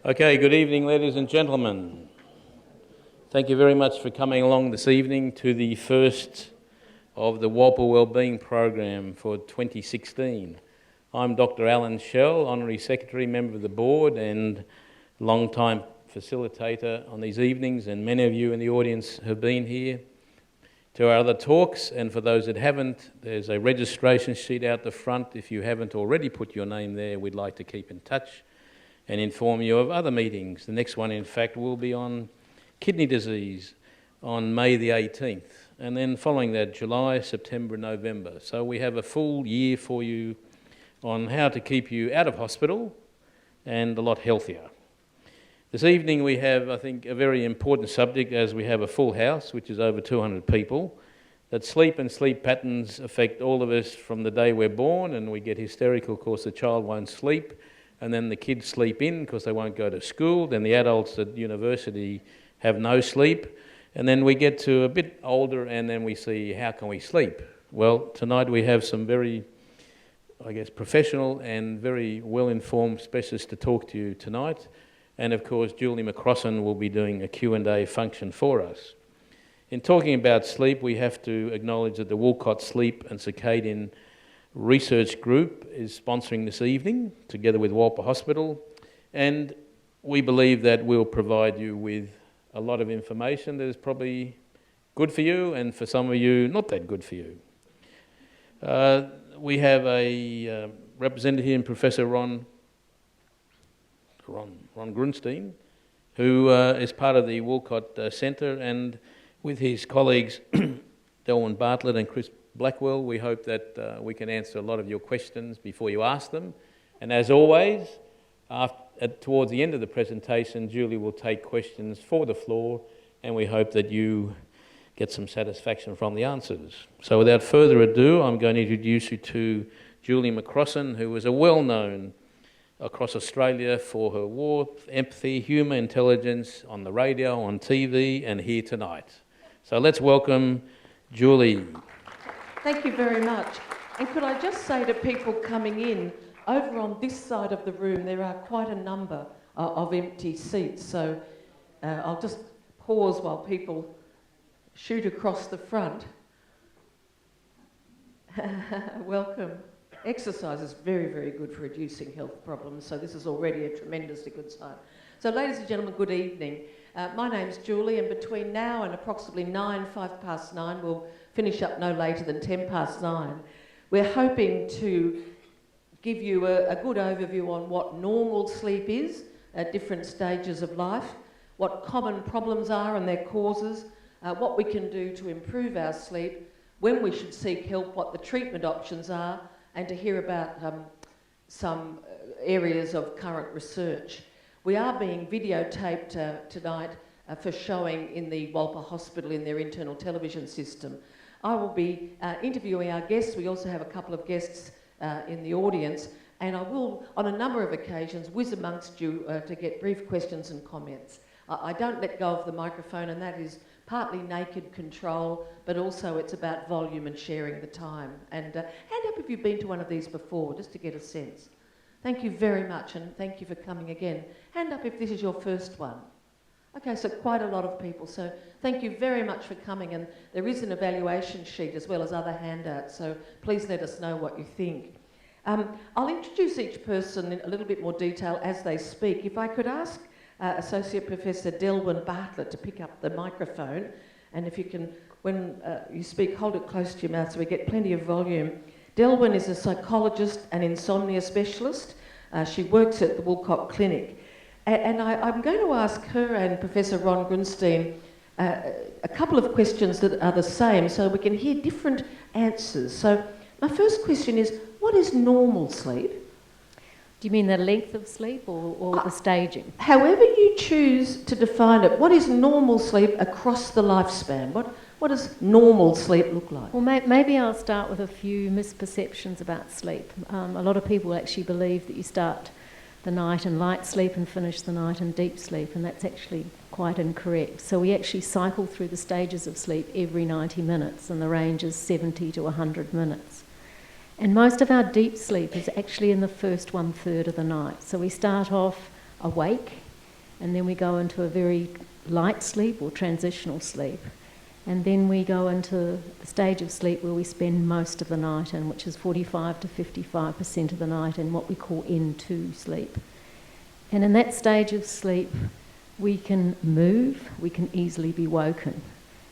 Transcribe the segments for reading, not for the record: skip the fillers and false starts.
Okay, good evening, ladies and gentlemen. Thank you very much for coming along this evening to the first of the Wolper Wellbeing program for 2016. I'm Dr. Alan Schell, Honorary Secretary, Member of the Board and long-time facilitator on these evenings, and many of you in the audience have been here to our other talks, and for those that haven't, there's a registration sheet out the front. If you haven't already put your name there, we'd like to keep in touch and inform you of other meetings. The next one, in fact, will be on kidney disease on May the 18th, and then following that, July, September, November. So we have a full year for you on how to keep you out of hospital and a lot healthier. This evening we have, I think, a very important subject, as we have a full house, which is over 200 people, that sleep and sleep patterns affect all of us from the day we're born, and we get hysterical because the child won't sleep, and then the kids sleep in because they won't go to school, then the adults at university have no sleep, and then we get to a bit older and then we see, how can we sleep? Well, tonight we have some very, professional and very well-informed specialists to talk to you tonight, and of course Julie McCrossan will be doing a Q&A function for us. In talking about sleep, we have to acknowledge that the Woolcock Sleep and Circadian Research Group is sponsoring this evening, together with Wolper Hospital, and we believe that we'll provide you with a lot of information that is probably good for you, and for some of you, not that good for you. We have a representative here in Professor Ron Grunstein, who is part of the Woolcock Centre, and with his colleagues Delwyn, Bartlett and Chris Blackwell, we hope that we can answer a lot of your questions before you ask them. And as always, towards the end of the presentation, Julie will take questions for the floor, and we hope that you get some satisfaction from the answers. So without further ado, I'm going to introduce you to Julie McCrossan, who is a well-known across Australia for her warmth, empathy, humour, intelligence on the radio, on TV, and here tonight. So let's welcome Julie. Thank you very much. And could I just say to people coming in, over on this side of the room there are quite a number of empty seats, so I'll just pause while people shoot across the front. Welcome. Exercise is very, very good for reducing health problems, so this is already a tremendously good sign. So ladies and gentlemen, good evening. My name's Julie, and between now and approximately 9:05 we'll finish up no later than 9:10. We're hoping to give you a good overview on what normal sleep is at different stages of life, what common problems are and their causes, what we can do to improve our sleep, when we should seek help, what the treatment options are, and to hear about some areas of current research. We are being videotaped tonight for showing in the Wolper Hospital in their internal television system. I will be interviewing our guests. We also have a couple of guests in the audience, and I will, on a number of occasions, whiz amongst you to get brief questions and comments. I don't let go of the microphone, and that is partly naked control, but also it's about volume and sharing the time. And hand up if you've been to one of these before, just to get a sense. Thank you very much, and thank you for coming again. Hand up if this is your first one. Okay, so quite a lot of people, so thank you very much for coming, and there is an evaluation sheet as well as other handouts, so please let us know what you think. I'll introduce each person in a little bit more detail as they speak. If I could ask Associate Professor Delwyn Bartlett to pick up the microphone, and if you can, when you speak, hold it close to your mouth so we get plenty of volume. Delwyn is a psychologist and insomnia specialist. She works at the Woolcock Clinic. And I'm going to ask her and Professor Ron Grunstein a couple of questions that are the same so we can hear different answers. So my first question is, what is normal sleep? Do you mean the length of sleep or the staging? However you choose to define it, what is normal sleep across the lifespan? What does normal sleep look like? Well, maybe I'll start with a few misperceptions about sleep. A lot of people actually believe that you start the night in light sleep and finish the night in deep sleep, and that's actually quite incorrect. So we actually cycle through the stages of sleep every 90 minutes, and the range is 70 to 100 minutes. And most of our deep sleep is actually in the first 1/3 of the night. So we start off awake and then we go into a very light sleep or transitional sleep. And then we go into the stage of sleep where we spend most of the night in, which is 45 to 55% of the night in what we call N2 sleep. And in that stage of sleep, we can move, we can easily be woken.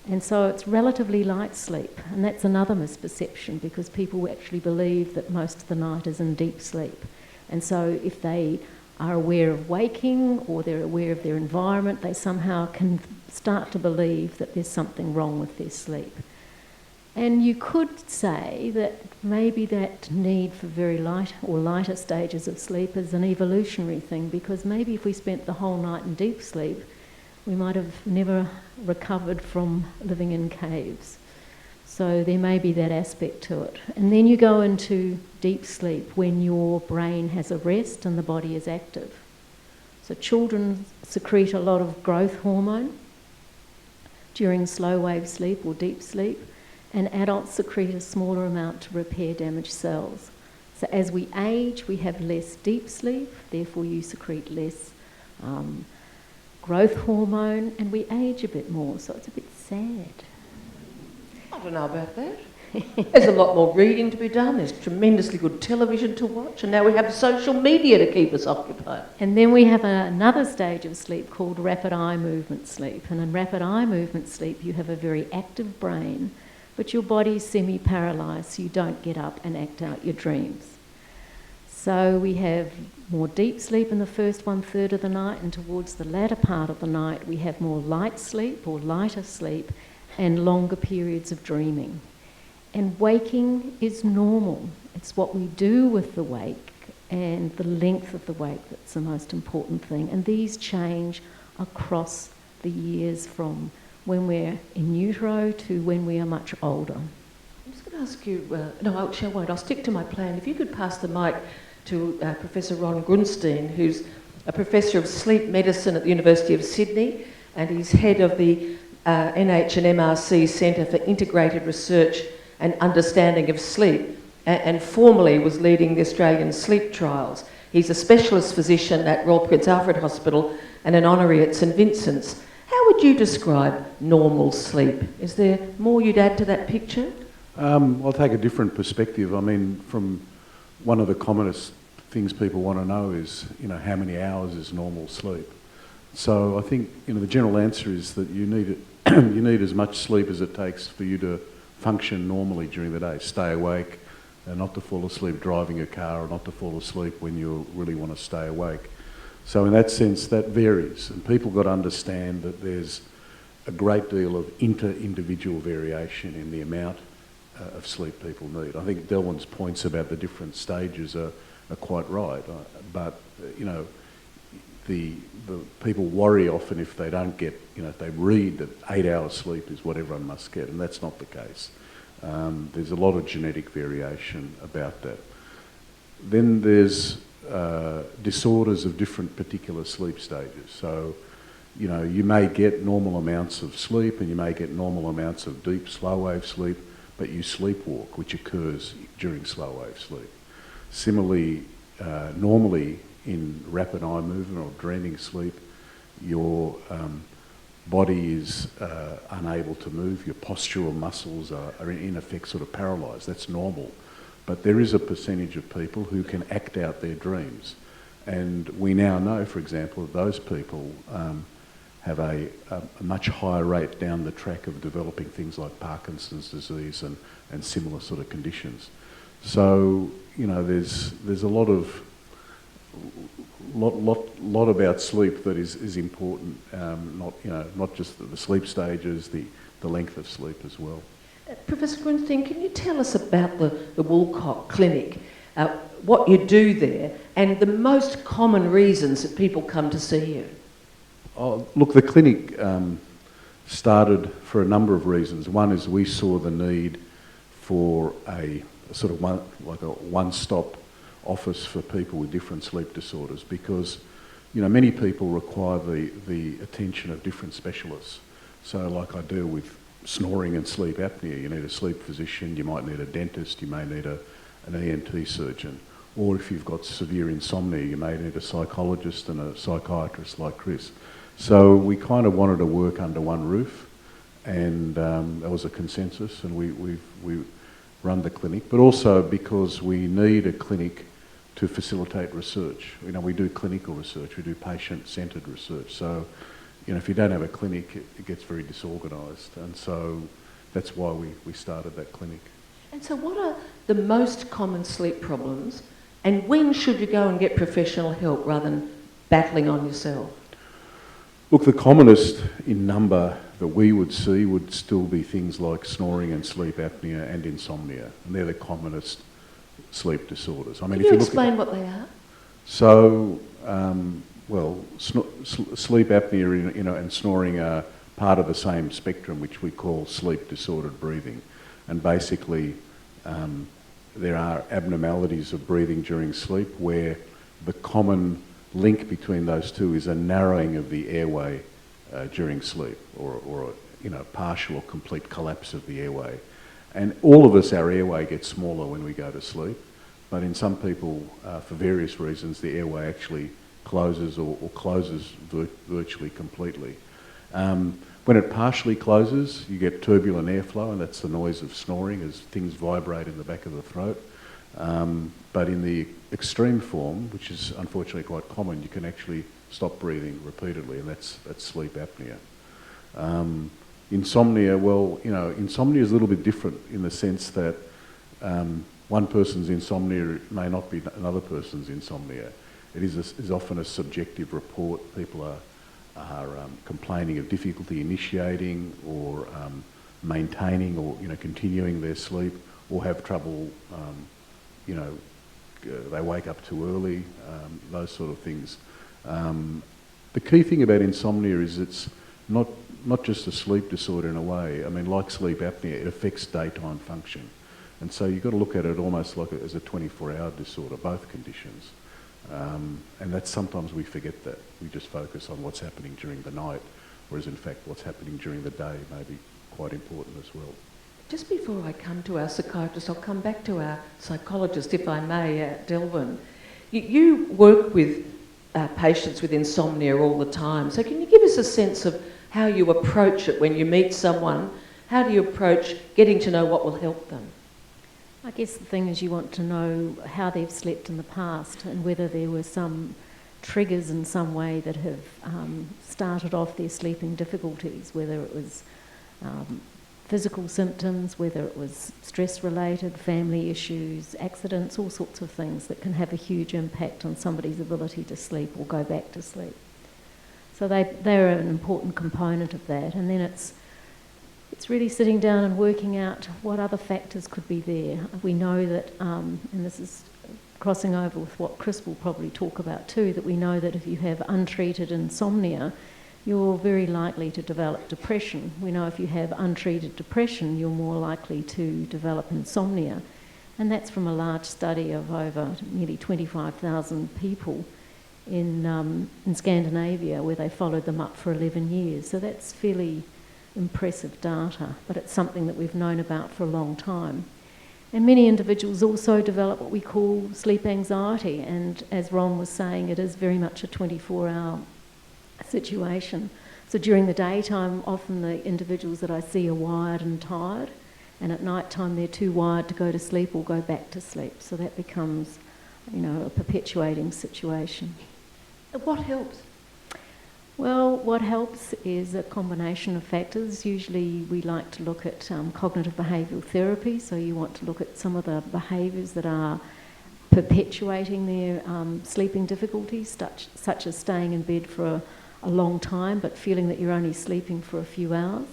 And so it's relatively light sleep. And that's another misperception, because people actually believe that most of the night is in deep sleep. And so if they are aware of waking or they're aware of their environment, they somehow can start to believe that there's something wrong with their sleep. And you could say that maybe that need for very light or lighter stages of sleep is an evolutionary thing, because maybe if we spent the whole night in deep sleep, we might have never recovered from living in caves. So there may be that aspect to it. And then you go into deep sleep when your brain has a rest and the body is active. So children secrete a lot of growth hormone during slow wave sleep or deep sleep, and adults secrete a smaller amount to repair damaged cells. So as we age, we have less deep sleep, therefore you secrete less growth hormone, and we age a bit more, so it's a bit sad. I don't know about that. There's a lot more reading to be done, there's tremendously good television to watch, and now we have social media to keep us occupied. And then we have another stage of sleep called rapid eye movement sleep. And in rapid eye movement sleep, you have a very active brain, but your body's semi-paralysed, so you don't get up and act out your dreams. So we have more deep sleep in the first 1/3 of the night, and towards the latter part of the night, we have more light sleep or lighter sleep and longer periods of dreaming. And waking is normal. It's what we do with the wake and the length of the wake that's the most important thing. And these change across the years from when we're in utero to when we are much older. I'm just going to ask you, no, actually I won't, I'll stick to my plan. If you could pass the mic to Professor Ron Grunstein, who's a Professor of Sleep Medicine at the University of Sydney, and he's head of the NH and MRC Centre for Integrated Research and Understanding of Sleep, and formerly was leading the Australian sleep trials. He's a specialist physician at Royal Prince Alfred Hospital and an honorary at St Vincent's. How would you describe normal sleep? Is there more you'd add to that picture? I'll take a different perspective. I mean, from one of the commonest things people want to know is, how many hours is normal sleep? So I think, the general answer is that you need as much sleep as it takes for you to function normally during the day. Stay awake, and not to fall asleep driving a car, or not to fall asleep when you really want to stay awake. So in that sense, that varies, and people got to understand that there's a great deal of inter-individual variation in the amount of sleep people need. I think Delwyn's points about the different stages are quite right, but the people worry often if they don't get, if they read that 8 hours sleep is what everyone must get, and that's not the case. There's a lot of genetic variation about that. Then there's disorders of different particular sleep stages. So, you may get normal amounts of sleep and you may get normal amounts of deep slow wave sleep, but you sleepwalk, which occurs during slow wave sleep. Similarly, normally in rapid eye movement or dreaming sleep, your body is unable to move, your postural muscles are in effect sort of paralysed. That's normal. But there is a percentage of people who can act out their dreams. And we now know, for example, that those people have a much higher rate down the track of developing things like Parkinson's disease and similar sort of conditions. So, there's a lot about sleep that is important, not just the sleep stages, the length of sleep as well. Professor Grunstein, can you tell us about the Woolcock Clinic, what you do there, and the most common reasons that people come to see you? Oh, look, the clinic started for a number of reasons. One is we saw the need for a sort of one-stop office for people with different sleep disorders, because many people require the attention of different specialists. So like I deal with snoring and sleep apnea, you need a sleep physician, you might need a dentist, you may need an ENT surgeon. or if you've got severe insomnia, you may need a psychologist and a psychiatrist like Chris. So we kind of wanted to work under one roof, and that was a consensus, and we run the clinic, but also because we need a clinic to facilitate research. You know, we do clinical research, we do patient-centred research, so you know, if you don't have a clinic, it gets very disorganised, and so that's why we started that clinic. And so what are the most common sleep problems, and when should you go and get professional help rather than battling on yourself? Look, the commonest in number that we would see would still be things like snoring and sleep apnea and insomnia, and they're the commonest sleep disorders. I mean, Can you explain what they are? So, sleep apnea, you know, and snoring are part of the same spectrum, which we call sleep disordered breathing, and basically there are abnormalities of breathing during sleep where the common link between those two is a narrowing of the airway during sleep, or you know, partial or complete collapse of the airway. And all of us, our airway gets smaller when we go to sleep, but in some people, for various reasons, the airway actually closes or closes virtually completely. When it partially closes, you get turbulent airflow, and that's the noise of snoring as things vibrate in the back of the throat. But in the extreme form, which is unfortunately quite common, you can actually stop breathing repeatedly, and that's sleep apnea. Insomnia, well, you know, insomnia is a little bit different in the sense that one person's insomnia may not be another person's insomnia. It is often a subjective report. People are complaining of difficulty initiating or maintaining or, you know, continuing their sleep, or have trouble, you know, they wake up too early, those sort of things. The key thing about insomnia is it's not just a sleep disorder in a way. I mean, like sleep apnea, it affects daytime function. And so you've got to look at it almost like as a 24-hour disorder, both conditions. And that's sometimes we forget that. We just focus on what's happening during the night, whereas in fact what's happening during the day may be quite important as well. Just before I come to our psychiatrist, I'll come back to our psychologist, if I may, Delwyn. You work with patients with insomnia all the time, so can you give us a sense of how you approach it when you meet someone? How do you approach getting to know what will help them? I guess the thing is you want to know how they've slept in the past and whether there were some triggers in some way that have started off their sleeping difficulties, whether it was physical symptoms, whether it was stress-related, family issues, accidents, all sorts of things that can have a huge impact on somebody's ability to sleep or go back to sleep. So they're an important component of that. And then it's really sitting down and working out what other factors could be there. We know that, and this is crossing over with what Chris will probably talk about too, that we know that if you have untreated insomnia, you're very likely to develop depression. We know if you have untreated depression, you're more likely to develop insomnia. And that's from a large study of over nearly 25,000 people in Scandinavia, where they followed them up for 11 years. So that's fairly impressive data, but it's something that we've known about for a long time. And many individuals also develop what we call sleep anxiety, and as Ron was saying, it is very much a 24-hour situation. So during the daytime, often the individuals that I see are wired and tired, and at night time they're too wired to go to sleep or go back to sleep. So that becomes, you know, a perpetuating situation. What helps? Well, what helps is a combination of factors. Usually we like to look at cognitive behavioural therapy, so you want to look at some of the behaviours that are perpetuating their sleeping difficulties, such as staying in bed for a long time but feeling that you're only sleeping for a few hours,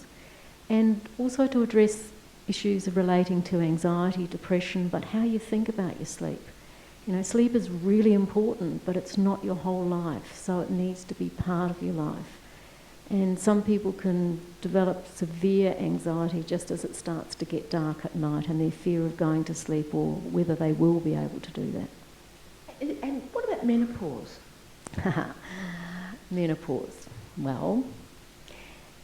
and also to address issues relating to anxiety, depression, but how you think about your sleep. You know, sleep is really important, but it's not your whole life, so it needs to be part of your life. And some people can develop severe anxiety just as it starts to get dark at night, and their fear of going to sleep or whether they will be able to do that. And what about menopause? Menopause. Well,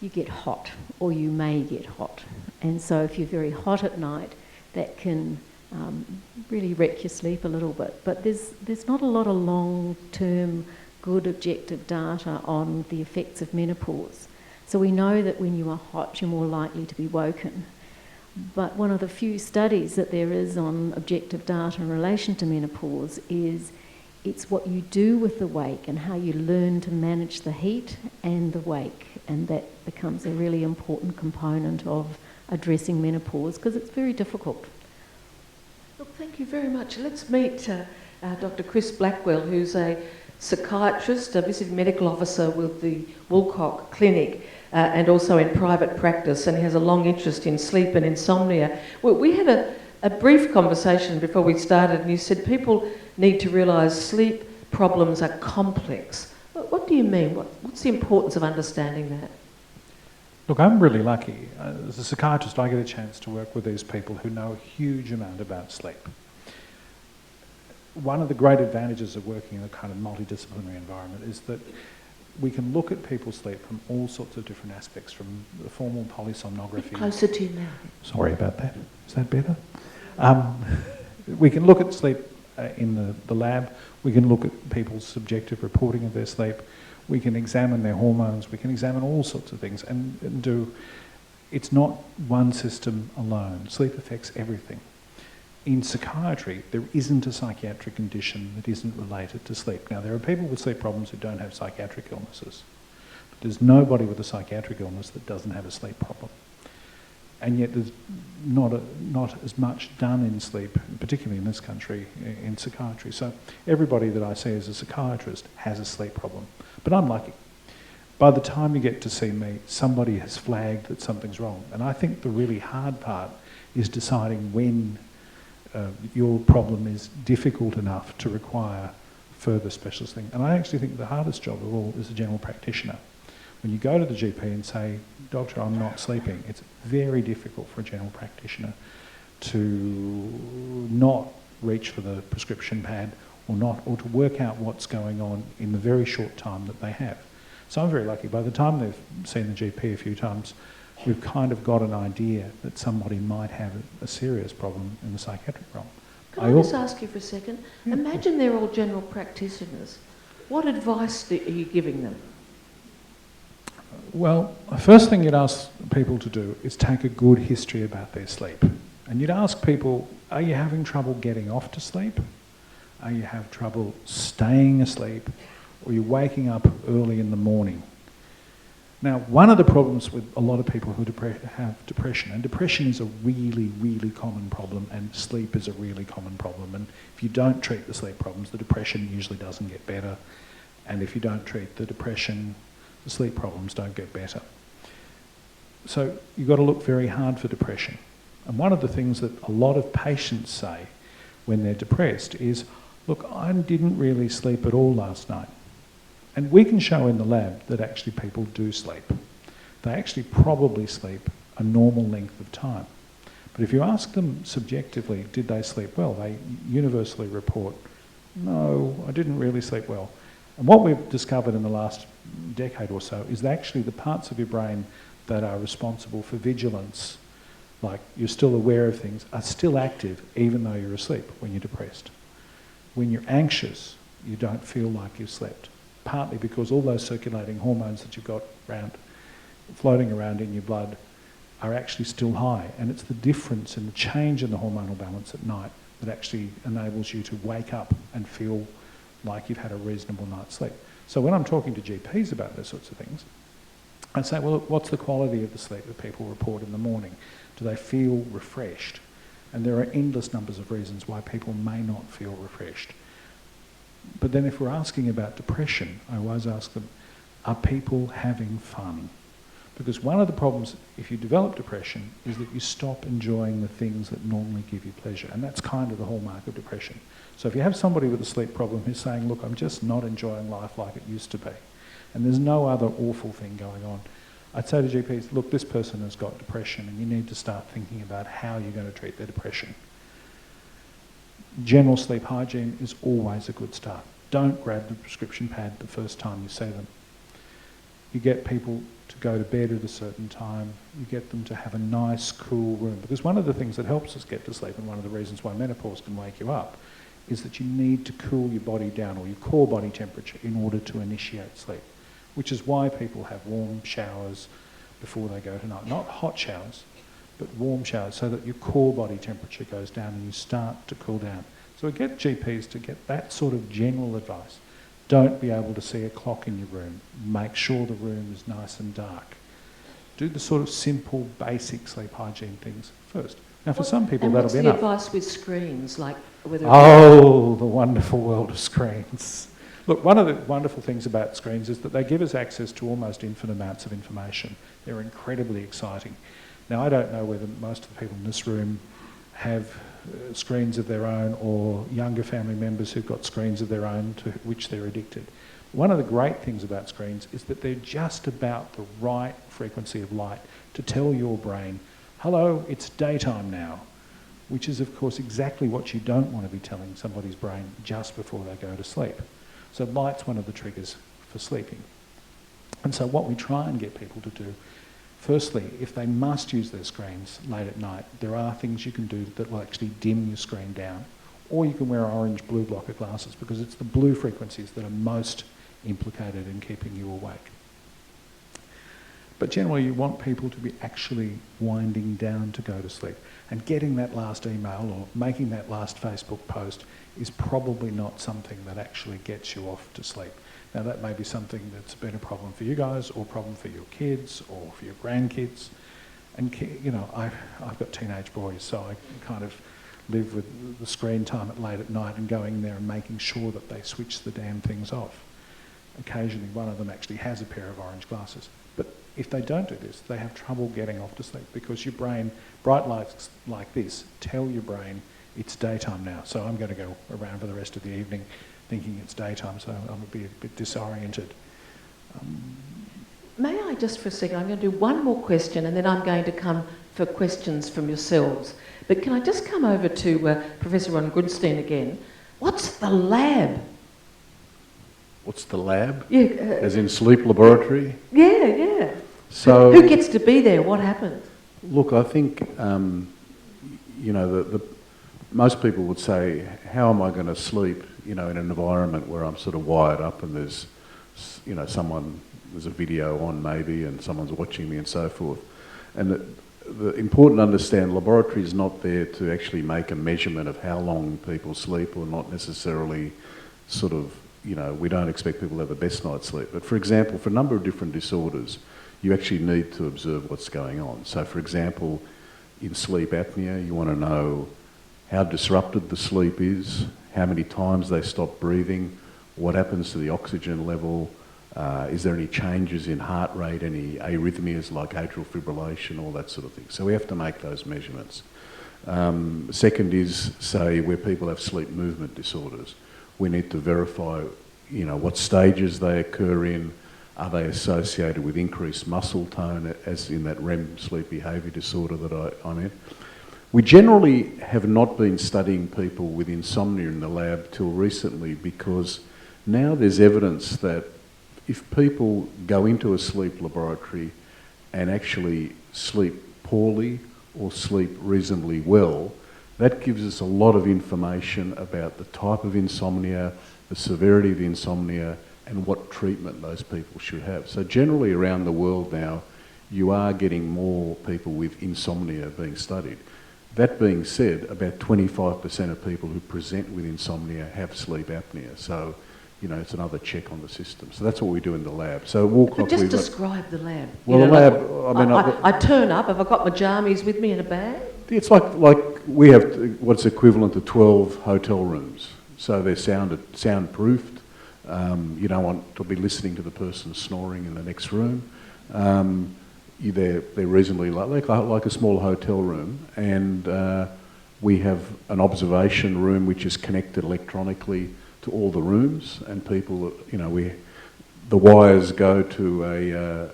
you get hot, or you may get hot. And so if you're very hot at night, that can really wreck your sleep a little bit. But there's not a lot of long-term good objective data on the effects of menopause. So we know that when you are hot, you're more likely to be woken. But one of the few studies that there is on objective data in relation to menopause is it's what you do with the wake and how you learn to manage the heat and the wake. And that becomes a really important component of addressing menopause because it's very difficult. Look, thank you very much. Let's meet Dr. Chris Blackwell, who's a psychiatrist, a visiting medical officer with the Woolcock Clinic, and also in private practice, and he has a long interest in sleep and insomnia. Well, we had a brief conversation before we started, and you said people need to realise sleep problems are complex. What do you mean? What's the importance of understanding that? Look, I'm really lucky. As a psychiatrist, I get a chance to work with these people who know a huge amount about sleep. One of the great advantages of working in a kind of multidisciplinary environment is that we can look at people's sleep from all sorts of different aspects, from the formal polysomnography. Closer to you now. Sorry about that. Is that better? We can look at sleep in the lab. We can look at people's subjective reporting of their sleep. We can examine their hormones. We can examine all sorts of things and do. It's not one system alone. Sleep affects everything. In psychiatry, there isn't a psychiatric condition that isn't related to sleep. Now, there are people with sleep problems who don't have psychiatric illnesses. But there's nobody with a psychiatric illness that doesn't have a sleep problem. And yet there's not as much done in sleep, particularly in this country, in psychiatry. So everybody that I see as a psychiatrist has a sleep problem. But I'm lucky. By the time you get to see me, somebody has flagged that something's wrong. And I think the really hard part is deciding when your problem is difficult enough to require further specialist thing. And I actually think the hardest job of all is a general practitioner. When you go to the GP and say, "Doctor, I'm not sleeping," it's very difficult for a general practitioner to not reach for the prescription pad or to work out what's going on in the very short time that they have. So I'm very lucky. By the time they've seen the GP a few times, we've kind of got an idea that somebody might have a serious problem in the psychiatric realm. Can I just ask you for a second? Yeah. Imagine they're all general practitioners. What advice are you giving them? Well, the first thing you'd ask people to do is take a good history about their sleep. And you'd ask people, are you having trouble getting off to sleep? Are you having trouble staying asleep? Or are you waking up early in the morning? Now, one of the problems with a lot of people who have depression, and depression is a really, really common problem, and sleep is a really common problem, and if you don't treat the sleep problems, the depression usually doesn't get better, and if you don't treat the depression, the sleep problems don't get better. So you've got to look very hard for depression. And one of the things that a lot of patients say when they're depressed is, look, I didn't really sleep at all last night. And we can show in the lab that actually people do sleep. They actually probably sleep a normal length of time. But if you ask them subjectively, did they sleep well, they universally report, no, I didn't really sleep well. And what we've discovered in the last decade or so is that actually the parts of your brain that are responsible for vigilance, like you're still aware of things, are still active even though you're asleep when you're depressed. When you're anxious, you don't feel like you've slept. Partly because all those circulating hormones that you've got floating around in your blood are actually still high. And it's the difference in the change in the hormonal balance at night that actually enables you to wake up and feel like you've had a reasonable night's sleep. So when I'm talking to GPs about those sorts of things, I say, well, what's the quality of the sleep that people report in the morning? Do they feel refreshed? And there are endless numbers of reasons why people may not feel refreshed. But then if we're asking about depression, I always ask them, are people having fun? Because one of the problems if you develop depression is that you stop enjoying the things that normally give you pleasure. And that's kind of the hallmark of depression. So if you have somebody with a sleep problem who's saying, look, I'm just not enjoying life like it used to be, and there's no other awful thing going on, I'd say to GPs, look, this person has got depression and you need to start thinking about how you're going to treat their depression. General sleep hygiene is always a good start. Don't grab the prescription pad the first time you see them. You get people to go to bed at a certain time. You get them to have a nice, cool room. Because one of the things that helps us get to sleep, and one of the reasons why menopause can wake you up, is that you need to cool your body down, or your core body temperature, in order to initiate sleep. Which is why people have warm showers before they go to night. Not hot showers, but warm showers, so that your core body temperature goes down and you start to cool down. So we get GPs to get that sort of general advice. Don't be able to see a clock in your room. Make sure the room is nice and dark. Do the sort of simple, basic sleep hygiene things first. Now, for some people, that'll be enough. And what's the advice with screens, like whether? Oh, the wonderful world of screens. Look, one of the wonderful things about screens is that they give us access to almost infinite amounts of information. They're incredibly exciting. Now, I don't know whether most of the people in this room have screens of their own, or younger family members who've got screens of their own to which they're addicted. One of the great things about screens is that they're just about the right frequency of light to tell your brain, hello, it's daytime now, which is, of course, exactly what you don't want to be telling somebody's brain just before they go to sleep. So light's one of the triggers for sleeping. And so what we try and get people to do, firstly, if they must use their screens late at night, there are things you can do that will actually dim your screen down. Or you can wear orange blue blocker glasses, because it's the blue frequencies that are most implicated in keeping you awake. But generally you want people to be actually winding down to go to sleep. And getting that last email or making that last Facebook post is probably not something that actually gets you off to sleep. Now, that may be something that's been a problem for you guys, or a problem for your kids, or for your grandkids. And, you know, I've got teenage boys, so I kind of live with the screen time at late at night and going there and making sure that they switch the damn things off. Occasionally, one of them actually has a pair of orange glasses. But if they don't do this, they have trouble getting off to sleep, because your brain, bright lights like this, tell your brain it's daytime now. So I'm going to go around for the rest of the evening thinking it's daytime, so I'm going to be a bit disoriented. May I just for a second, I'm going to do one more question, and then I'm going to come for questions from yourselves. But can I just come over to Professor Ron Grunstein again? What's the lab? What's the lab? Yeah, as in sleep laboratory? Yeah. So who gets to be there? What happens? Look, I think, you know, most people would say, how am I going to sleep, you know, in an environment where I'm sort of wired up and there's, you know, there's a video on maybe and someone's watching me and so forth. And the important to understand, laboratory is not there to actually make a measurement of how long people sleep, or not necessarily sort of, you know, we don't expect people to have the best night's sleep. But for example, for a number of different disorders, you actually need to observe what's going on. So for example, in sleep apnea, you want to know how disrupted the sleep is, how many times they stop breathing, what happens to the oxygen level, is there any changes in heart rate, any arrhythmias like atrial fibrillation, all that sort of thing. So we have to make those measurements. Second is, say, where people have sleep movement disorders. We need to verify, you know, what stages they occur in. Are they associated with increased muscle tone, as in that REM sleep behaviour disorder that I'm in? We generally have not been studying people with insomnia in the lab till recently, because now there's evidence that if people go into a sleep laboratory and actually sleep poorly or sleep reasonably well, that gives us a lot of information about the type of insomnia, the severity of insomnia, and what treatment those people should have. So generally around the world now, you are getting more people with insomnia being studied. That being said, about 25% of people who present with insomnia have sleep apnea. So, you know, it's another check on the system. So that's what we do in the lab. So Woolcock, But just describe the lab. Well, you know, the lab, like, I mean... I turn up, have I got my jammies with me in a bag? It's like we have what's equivalent to 12 hotel rooms. So they're soundproofed. You don't want to be listening to the person snoring in the next room. They're reasonably like a small hotel room, and we have an observation room which is connected electronically to all the rooms, and people, you know, the wires go to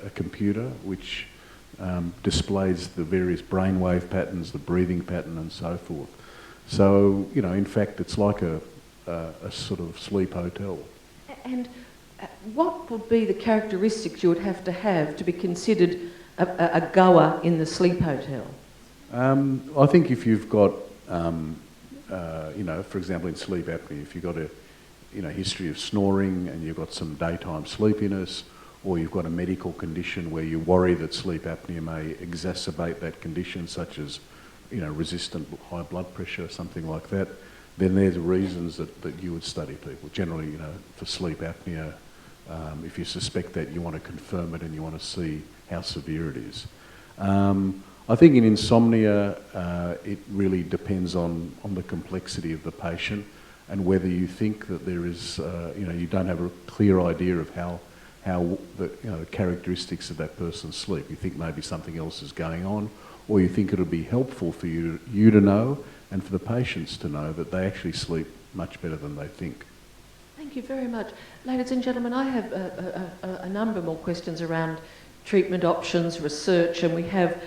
a computer which displays the various brainwave patterns, the breathing pattern, and so forth. So, you know, in fact, it's like a sort of sleep hotel. And what would be the characteristics you would have to be considered a goer in the sleep hotel? I think if you've got, for example, in sleep apnea, if you've got a history of snoring and you've got some daytime sleepiness, or you've got a medical condition where you worry that sleep apnea may exacerbate that condition, such as, resistant high blood pressure or something like that, then there's reasons that you would study people. Generally, for sleep apnea, if you suspect that, you want to confirm it and you want to see how severe it is. I think in insomnia, it really depends on the complexity of the patient and whether you think that there is, you don't have a clear idea of how the characteristics of that person's sleep. You think maybe something else is going on, or you think it'll be helpful for you to know and for the patients to know that they actually sleep much better than they think. Thank you very much. Ladies and gentlemen, I have a number more questions around treatment options, research, and we have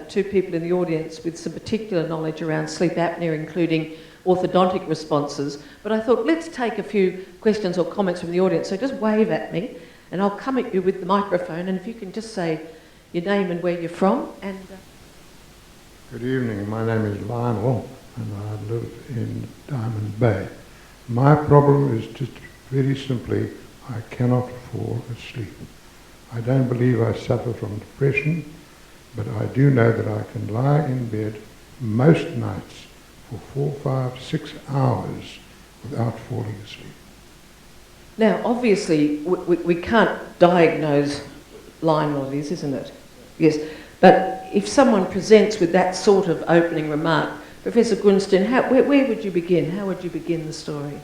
two people in the audience with some particular knowledge around sleep apnea, including orthodontic responses. But I thought, let's take a few questions or comments from the audience. So just wave at me, and I'll come at you with the microphone, and if you can just say your name and where you're from. And Good evening, my name is Lionel, and I live in Diamond Bay. My problem is just very simply, I cannot fall asleep. I don't believe I suffer from depression, but I do know that I can lie in bed most nights for 4, 5, 6 hours without falling asleep. now, obviously, we can't diagnose Lionel, isn't it? Yes, but if someone presents with that sort of opening remark, Professor Grunstein, where would you begin? How would you begin the story?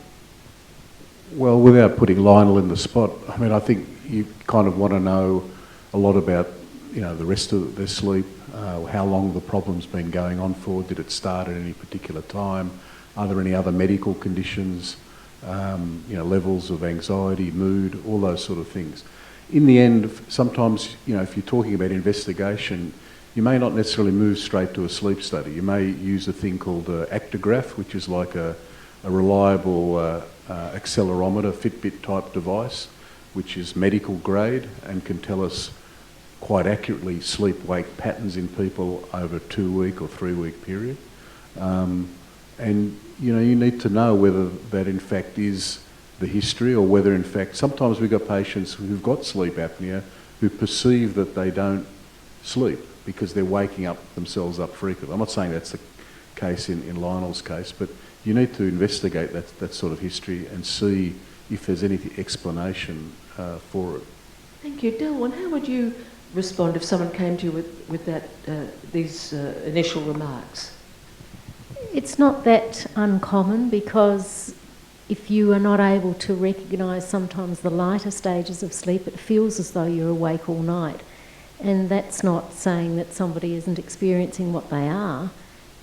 Well, without putting Lionel in the spot, I mean, I think you kind of want to know a lot about, the rest of their sleep, how long the problem's been going on for, did it start at any particular time, are there any other medical conditions, levels of anxiety, mood, all those sort of things. In the end, sometimes, if you're talking about investigation, you may not necessarily move straight to a sleep study. You may use a thing called an actigraph, which is like a reliable accelerometer, Fitbit type device, which is medical grade and can tell us quite accurately sleep-wake patterns in people over a 2-week or 3-week period. And you need to know whether that in fact is the history, or whether in fact, sometimes we've got patients who've got sleep apnea who perceive that they don't sleep because they're waking themselves up frequently. I'm not saying that's the case in Lionel's case, but you need to investigate that sort of history and see if there's any explanation for it. Thank you. Delwyn, how would you respond if someone came to you with these initial remarks? It's not that uncommon, because if you are not able to recognise sometimes the lighter stages of sleep, it feels as though you're awake all night. And that's not saying that somebody isn't experiencing what they are.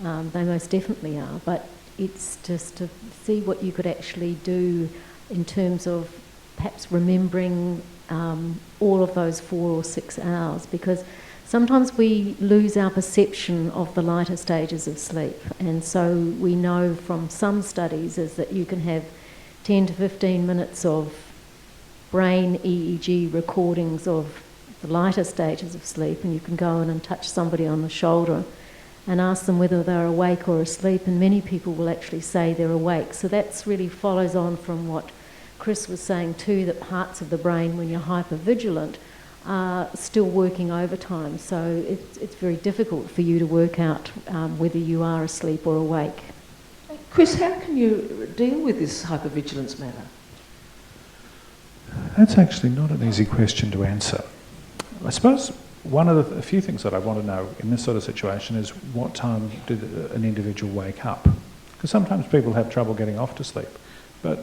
They most definitely are. But it's just to see what you could actually do in terms of perhaps remembering all of those 4 or 6 hours, because sometimes we lose our perception of the lighter stages of sleep. And so we know from some studies is that you can have 10 to 15 minutes of brain EEG recordings of the lighter stages of sleep, and you can go in and touch somebody on the shoulder and ask them whether they're awake or asleep, and many people will actually say they're awake. So that's really follows on from what Chris was saying too, that parts of the brain, when you're hypervigilant, are still working overtime. So it's very difficult for you to work out whether you are asleep or awake. Chris, how can you deal with this hypervigilance matter? That's actually not an easy question to answer. I suppose one of a few things that I want to know in this sort of situation is what time did an individual wake up? Because sometimes people have trouble getting off to sleep. But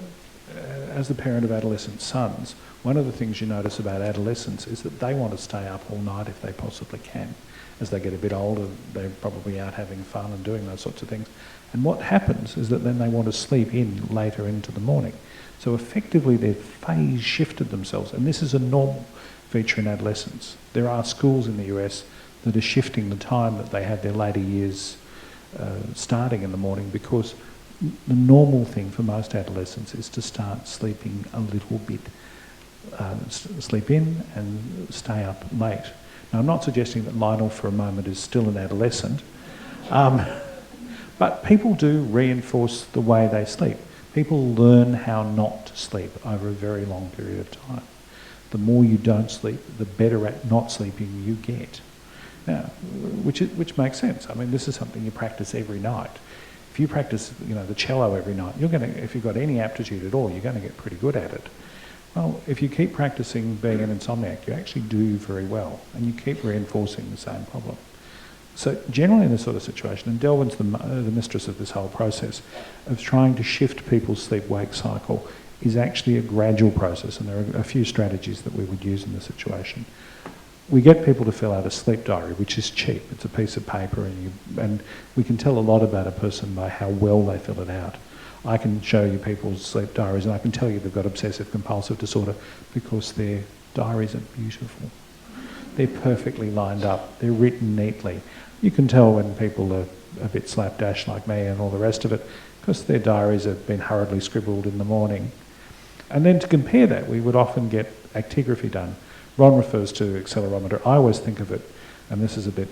as the parent of adolescent sons, one of the things you notice about adolescents is that they want to stay up all night if they possibly can. As they get a bit older, they're probably out having fun and doing those sorts of things. And what happens is that then they want to sleep in later into the morning. So effectively they've phase shifted themselves, and this is a normal feature in adolescence. There are schools in the US that are shifting the time that they have their later years starting in the morning, because the normal thing for most adolescents is to start sleeping a little bit sleep in and stay up late. Now, I'm not suggesting that Lionel for a moment is still an adolescent, but people do reinforce the way they sleep. People learn how not to sleep over a very long period of time. The more you don't sleep, the better at not sleeping you get. Now, which makes sense. I mean, this is something you practice every night. If you practice, the cello every night, if you've got any aptitude at all, you're going to get pretty good at it. Well, if you keep practicing being an insomniac, you actually do very well, and you keep reinforcing the same problem. So generally in this sort of situation, and Delwyn's the mistress of this whole process, of trying to shift people's sleep-wake cycle is actually a gradual process, and there are a few strategies that we would use in this situation. We get people to fill out a sleep diary, which is cheap. It's a piece of paper, and we can tell a lot about a person by how well they fill it out. I can show you people's sleep diaries, and I can tell you they've got obsessive compulsive disorder because their diaries are beautiful. They're perfectly lined up. They're written neatly. You can tell when people are a bit slapdash like me and all the rest of it because their diaries have been hurriedly scribbled in the morning. And then to compare that, we would often get actigraphy done. Ron refers to accelerometer. I always think of it, and this is a bit,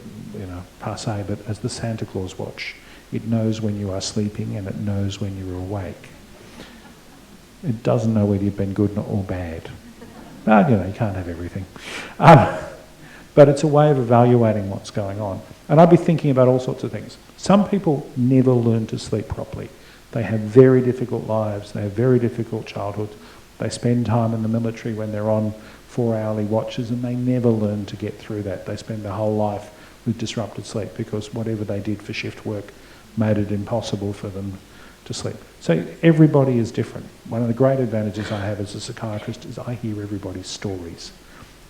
passé, but as the Santa Claus watch. It knows when you are sleeping and it knows when you're awake. It doesn't know whether you've been good or bad. But, you can't have everything. But it's a way of evaluating what's going on. And I'd be thinking about all sorts of things. Some people never learn to sleep properly. They have very difficult lives. They have very difficult childhoods. They spend time in the military when they're on 4-hourly watches, and they never learn to get through that. They spend their whole life with disrupted sleep because whatever they did for shift work made it impossible for them to sleep. So everybody is different. One of the great advantages I have as a psychiatrist is I hear everybody's stories.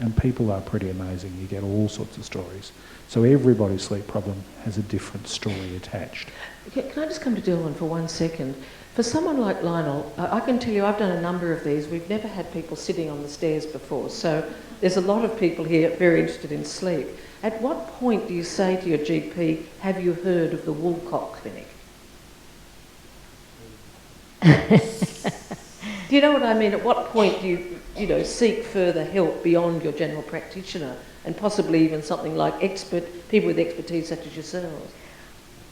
And people are pretty amazing. You get all sorts of stories. So everybody's sleep problem has a different story attached. Can I just come to Delwyn for 1 second? For someone like Lionel, I can tell you I've done a number of these. We've never had people sitting on the stairs before. So there's a lot of people here very interested in sleep. At what point do you say to your GP, have you heard of the Woolcock clinic? Do you know what I mean? At what point do you seek further help beyond your general practitioner and possibly even something like people with expertise such as yourselves?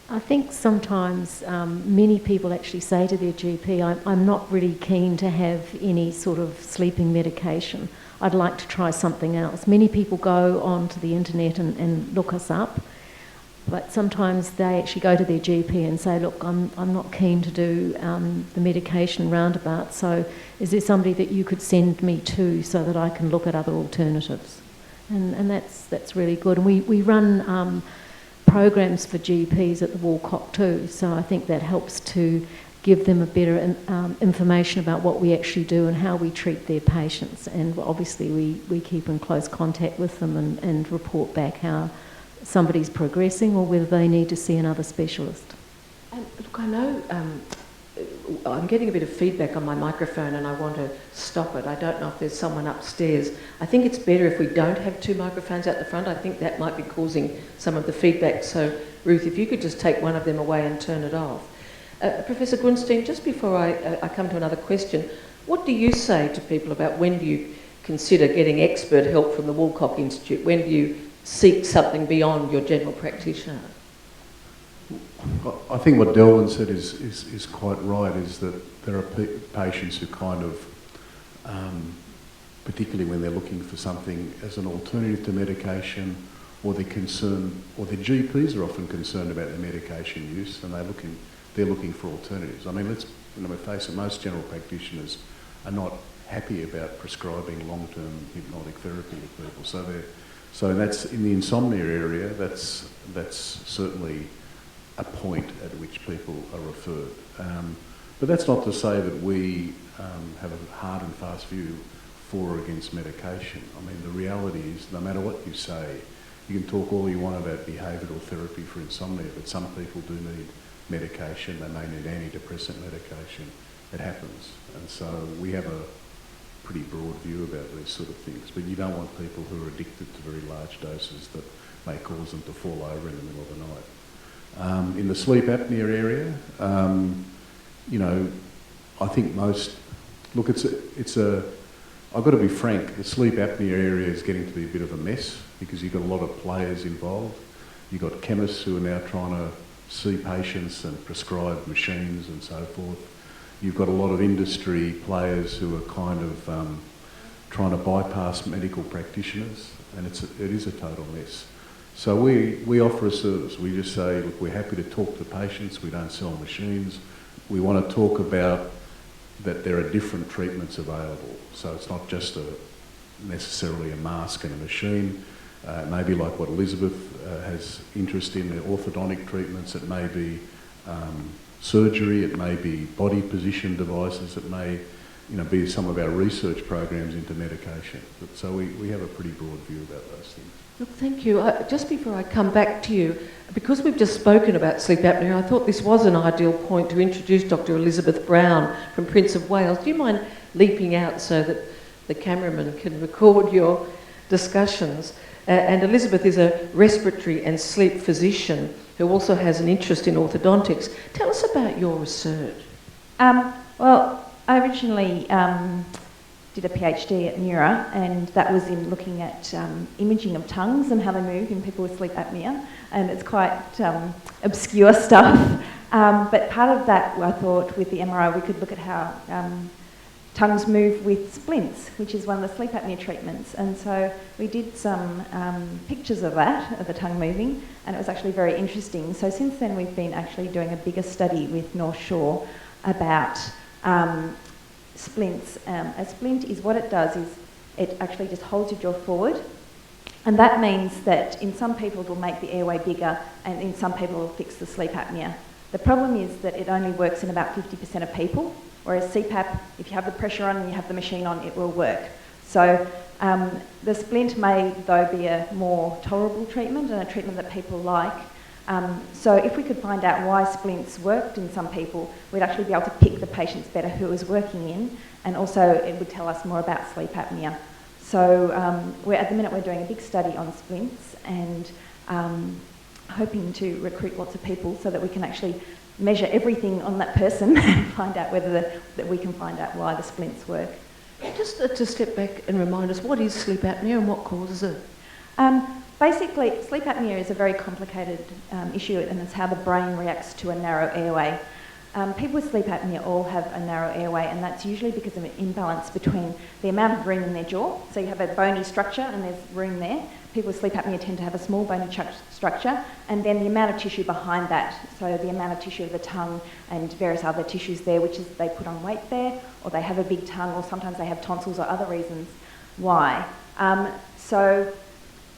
I think sometimes many people actually say to their GP, I'm not really keen to have any sort of sleeping medication. I'd like to try something else. Many people go onto the internet and look us up, but sometimes they actually go to their GP and say, look, I'm not keen to do the medication roundabout, so is there somebody that you could send me to so that I can look at other alternatives? And that's really good. And we run programs for GPs at the Woolcock too, so I think that helps to give them a better information about what we actually do and how we treat their patients. And obviously we keep in close contact with them and report back how somebody's progressing or whether they need to see another specialist. Look, I know I'm getting a bit of feedback on my microphone and I want to stop it. I don't know if there's someone upstairs. I think it's better if we don't have two microphones out the front. I think that might be causing some of the feedback. So, Ruth, if you could just take one of them away and turn it off. Professor Grunstein, just before I come to another question, what do you say to people about when do you consider getting expert help from the Woolcock Institute? When do you seek something beyond your general practitioner? I think what Delwyn said is quite right, is that there are patients who kind of, particularly when they're looking for something as an alternative to medication, or they're concerned, or their GPs are often concerned about their medication use, and they're looking for alternatives. I mean, let's face it, most general practitioners are not happy about prescribing long-term hypnotic therapy to people. So that's in the insomnia area. That's certainly a point at which people are referred. But that's not to say that we have a hard and fast view for or against medication. I mean, the reality is, no matter what you say, you can talk all you want about behavioural therapy for insomnia, but some people do need medication. They may need antidepressant medication. It happens. And so we have a pretty broad view about these sort of things. But you don't want people who are addicted to very large doses that may cause them to fall over in the middle of the night. In the sleep apnea area, I think it's a I've got to be frank, the sleep apnea area is getting to be a bit of a mess because you've got a lot of players involved. You've got chemists who are now trying to see patients and prescribe machines and so forth. You've got a lot of industry players who are kind of trying to bypass medical practitioners, and it is a total mess. So we offer a service. We just say, look, we're happy to talk to patients. We don't sell machines. We want to talk about that there are different treatments available. So it's not just necessarily a mask and a machine. It may be like what Elizabeth has interest in, the orthodontic treatments. It may be surgery. It may be body position devices. It may be some of our research programs into medication. So we have a pretty broad view about those things. Look, thank you. Just before I come back to you, because we've just spoken about sleep apnea, I thought this was an ideal point to introduce Dr. Elizabeth Brown from Prince of Wales. Do you mind leaping out so that the cameraman can record your discussions? And Elizabeth is a respiratory and sleep physician who also has an interest in orthodontics. Tell us about your research. Well, I originally did a PhD at Neura, and that was in looking at imaging of tongues and how they move in people with sleep apnea, and it's quite obscure stuff. But part of that, I thought, with the MRI, we could look at how tongues move with splints, which is one of the sleep apnea treatments. And so we did some pictures of that, of the tongue moving, and it was actually very interesting. So since then, we've been actually doing a bigger study with North Shore about splints. A splint is what it does is it actually just holds your jaw forward, and that means that in some people it will make the airway bigger, and in some people it will fix the sleep apnea. The problem is that it only works in about 50% of people, whereas CPAP, if you have the pressure on and you have the machine on, it will work. So the splint may, though, be a more tolerable treatment and a treatment that people like. So if we could find out why splints worked in some people, we'd actually be able to pick the patients better who it was working in, and also it would tell us more about sleep apnea. So at the minute we're doing a big study on splints and hoping to recruit lots of people so that we can actually measure everything on that person and find out whether that we can find out why the splints work. Just to step back and remind us, what is sleep apnea and what causes it? Basically, sleep apnea is a very complicated issue, and it's how the brain reacts to a narrow airway. People with sleep apnea all have a narrow airway, and that's usually because of an imbalance between the amount of room in their jaw. So you have a bony structure and there's room there. People with sleep apnea tend to have a small bony structure, and then the amount of tissue behind that, so the amount of tissue of the tongue and various other tissues there, which is they put on weight there, or they have a big tongue, or sometimes they have tonsils or other reasons why. So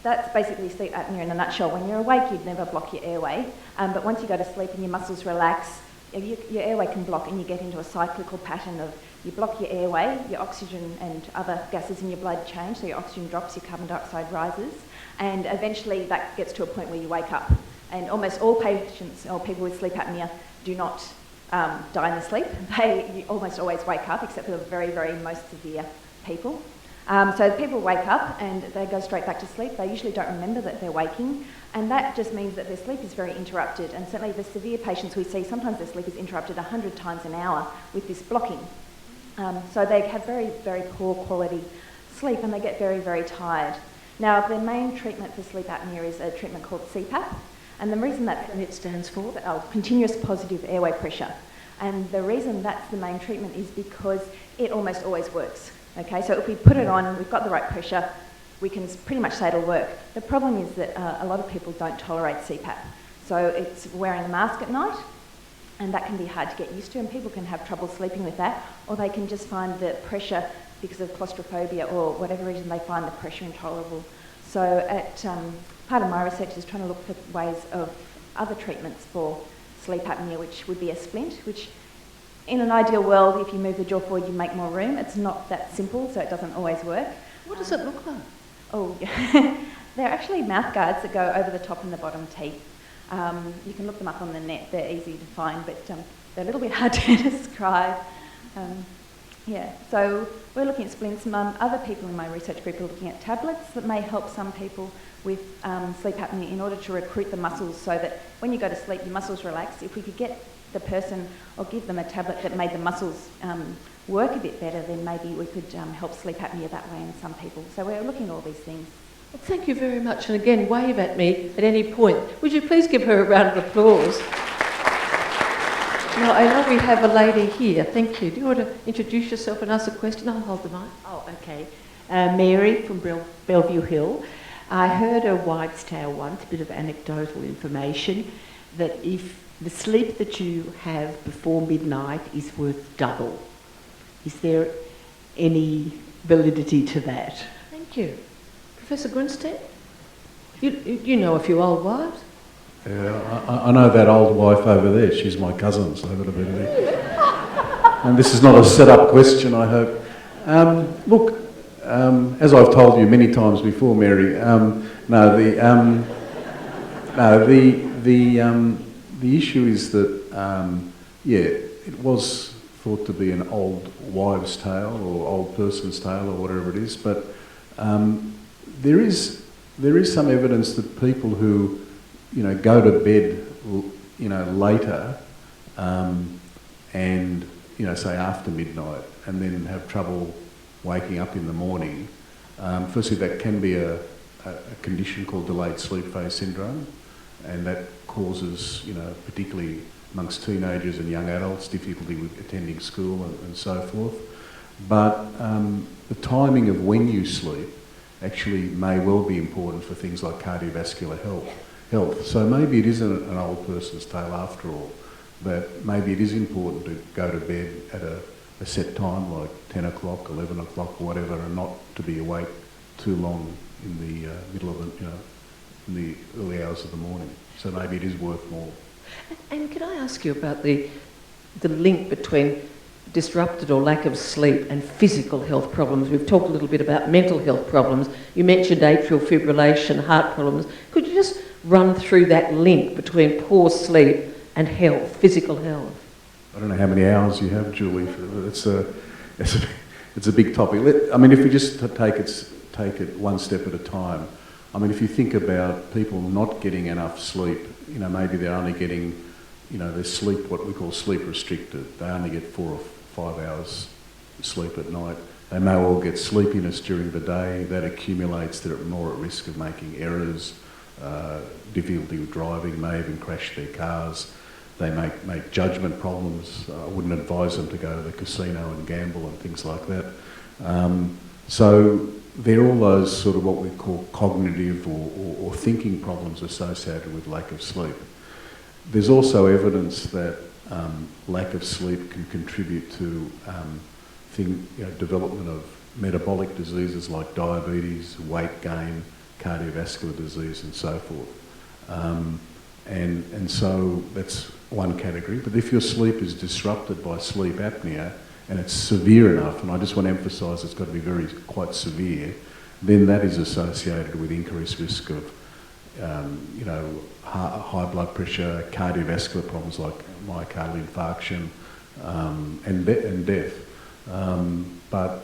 that's basically sleep apnea in a nutshell. When you're awake, you'd never block your airway, but once you go to sleep and your muscles relax, your airway can block, and you get into a cyclical pattern of you block your airway, your oxygen and other gases in your blood change, so your oxygen drops, your carbon dioxide rises, and eventually that gets to a point where you wake up. And almost all patients or people with sleep apnea do not die in their sleep. You almost always wake up, except for the very, very most severe people. So people wake up and they go straight back to sleep. They usually don't remember that they're waking, and that just means that their sleep is very interrupted. And certainly the severe patients we see, sometimes their sleep is interrupted 100 times an hour with this blocking. So they have very, very poor quality sleep, and they get very, very tired. Now, the main treatment for sleep apnea is a treatment called CPAP, and the reason that it stands for continuous positive airway pressure. And the reason that's the main treatment is because it almost always works. Okay, so if we put it on, we've got the right pressure, we can pretty much say it'll work. The problem is that a lot of people don't tolerate CPAP. So it's wearing a mask at night, and that can be hard to get used to, and people can have trouble sleeping with that, or they can just find the pressure, because of claustrophobia or whatever reason, they find the pressure intolerable. So part of my research is trying to look for ways of other treatments for sleep apnea, which would be a splint, which in an ideal world, if you move the jaw forward, you make more room. It's not that simple, so it doesn't always work. What does it look like? Oh, they're actually mouth guards that go over the top and the bottom teeth. You can look them up on the net. They're easy to find, but they're a little bit hard to describe. So we're looking at splints. Other people in my research group are looking at tablets that may help some people with sleep apnea in order to recruit the muscles so that when you go to sleep, your muscles relax. If we could get the person or give them a tablet that made the muscles work a bit better, then maybe we could help sleep apnea that way in some people. So we're looking at all these things. Well, thank you very much. And again, wave at me at any point. Would you please give her a round of applause? Now, I know we have a lady here. Thank you. Do you want to introduce yourself and ask a question? I'll hold the mic. Oh, okay. Mary from Bellevue Hill. I heard a wives' tale once, a bit of anecdotal information, that if the sleep that you have before midnight is worth double. Is there any validity to that? Thank you. Professor Grunstein? You know a few old wives? Yeah, I know that old wife over there. She's my cousin, so that'll be there. And this is not a set-up question, I hope. Look, as I've told you many times before, Mary, the issue is that, it was thought to be an old wives' tale or old person's tale or whatever it is, but there is some evidence that people who, go to bed, later, and, say after midnight, and then have trouble waking up in the morning. Firstly, that can be a condition called delayed sleep phase syndrome, and that causes, particularly amongst teenagers and young adults, difficulty with attending school and so forth. But the timing of when you sleep actually may well be important for things like cardiovascular health. So maybe it isn't an old person's tale after all, that maybe it is important to go to bed at a set time, like 10 o'clock, 11 o'clock, or whatever, and not to be awake too long in the middle of in the early hours of the morning. So maybe it is worth more. And can I ask you about the link between disrupted or lack of sleep and physical health problems? We've talked a little bit about mental health problems. You mentioned atrial fibrillation, heart problems. Could you just run through that link between poor sleep and health, physical health? I don't know how many hours you have, Julie. It's a big topic. If we just take it one step at a time. If you think about people not getting enough sleep, maybe they're only getting, their sleep, what we call sleep restricted. They only get 4 or 5 hours sleep at night. They may well get sleepiness during the day. That accumulates. They're more at risk of making errors, difficulty with driving, may even crash their cars. They make judgment problems. I wouldn't advise them to go to the casino and gamble and things like that. So they're all those sort of what we call cognitive or thinking problems associated with lack of sleep. There's also evidence that lack of sleep can contribute to development of metabolic diseases like diabetes, weight gain, cardiovascular disease and so forth. And so that's one category. But if your sleep is disrupted by sleep apnea and it's severe enough, and I just want to emphasise it's got to be quite severe, then that is associated with increased risk of high blood pressure, cardiovascular problems like myocardial infarction and death. But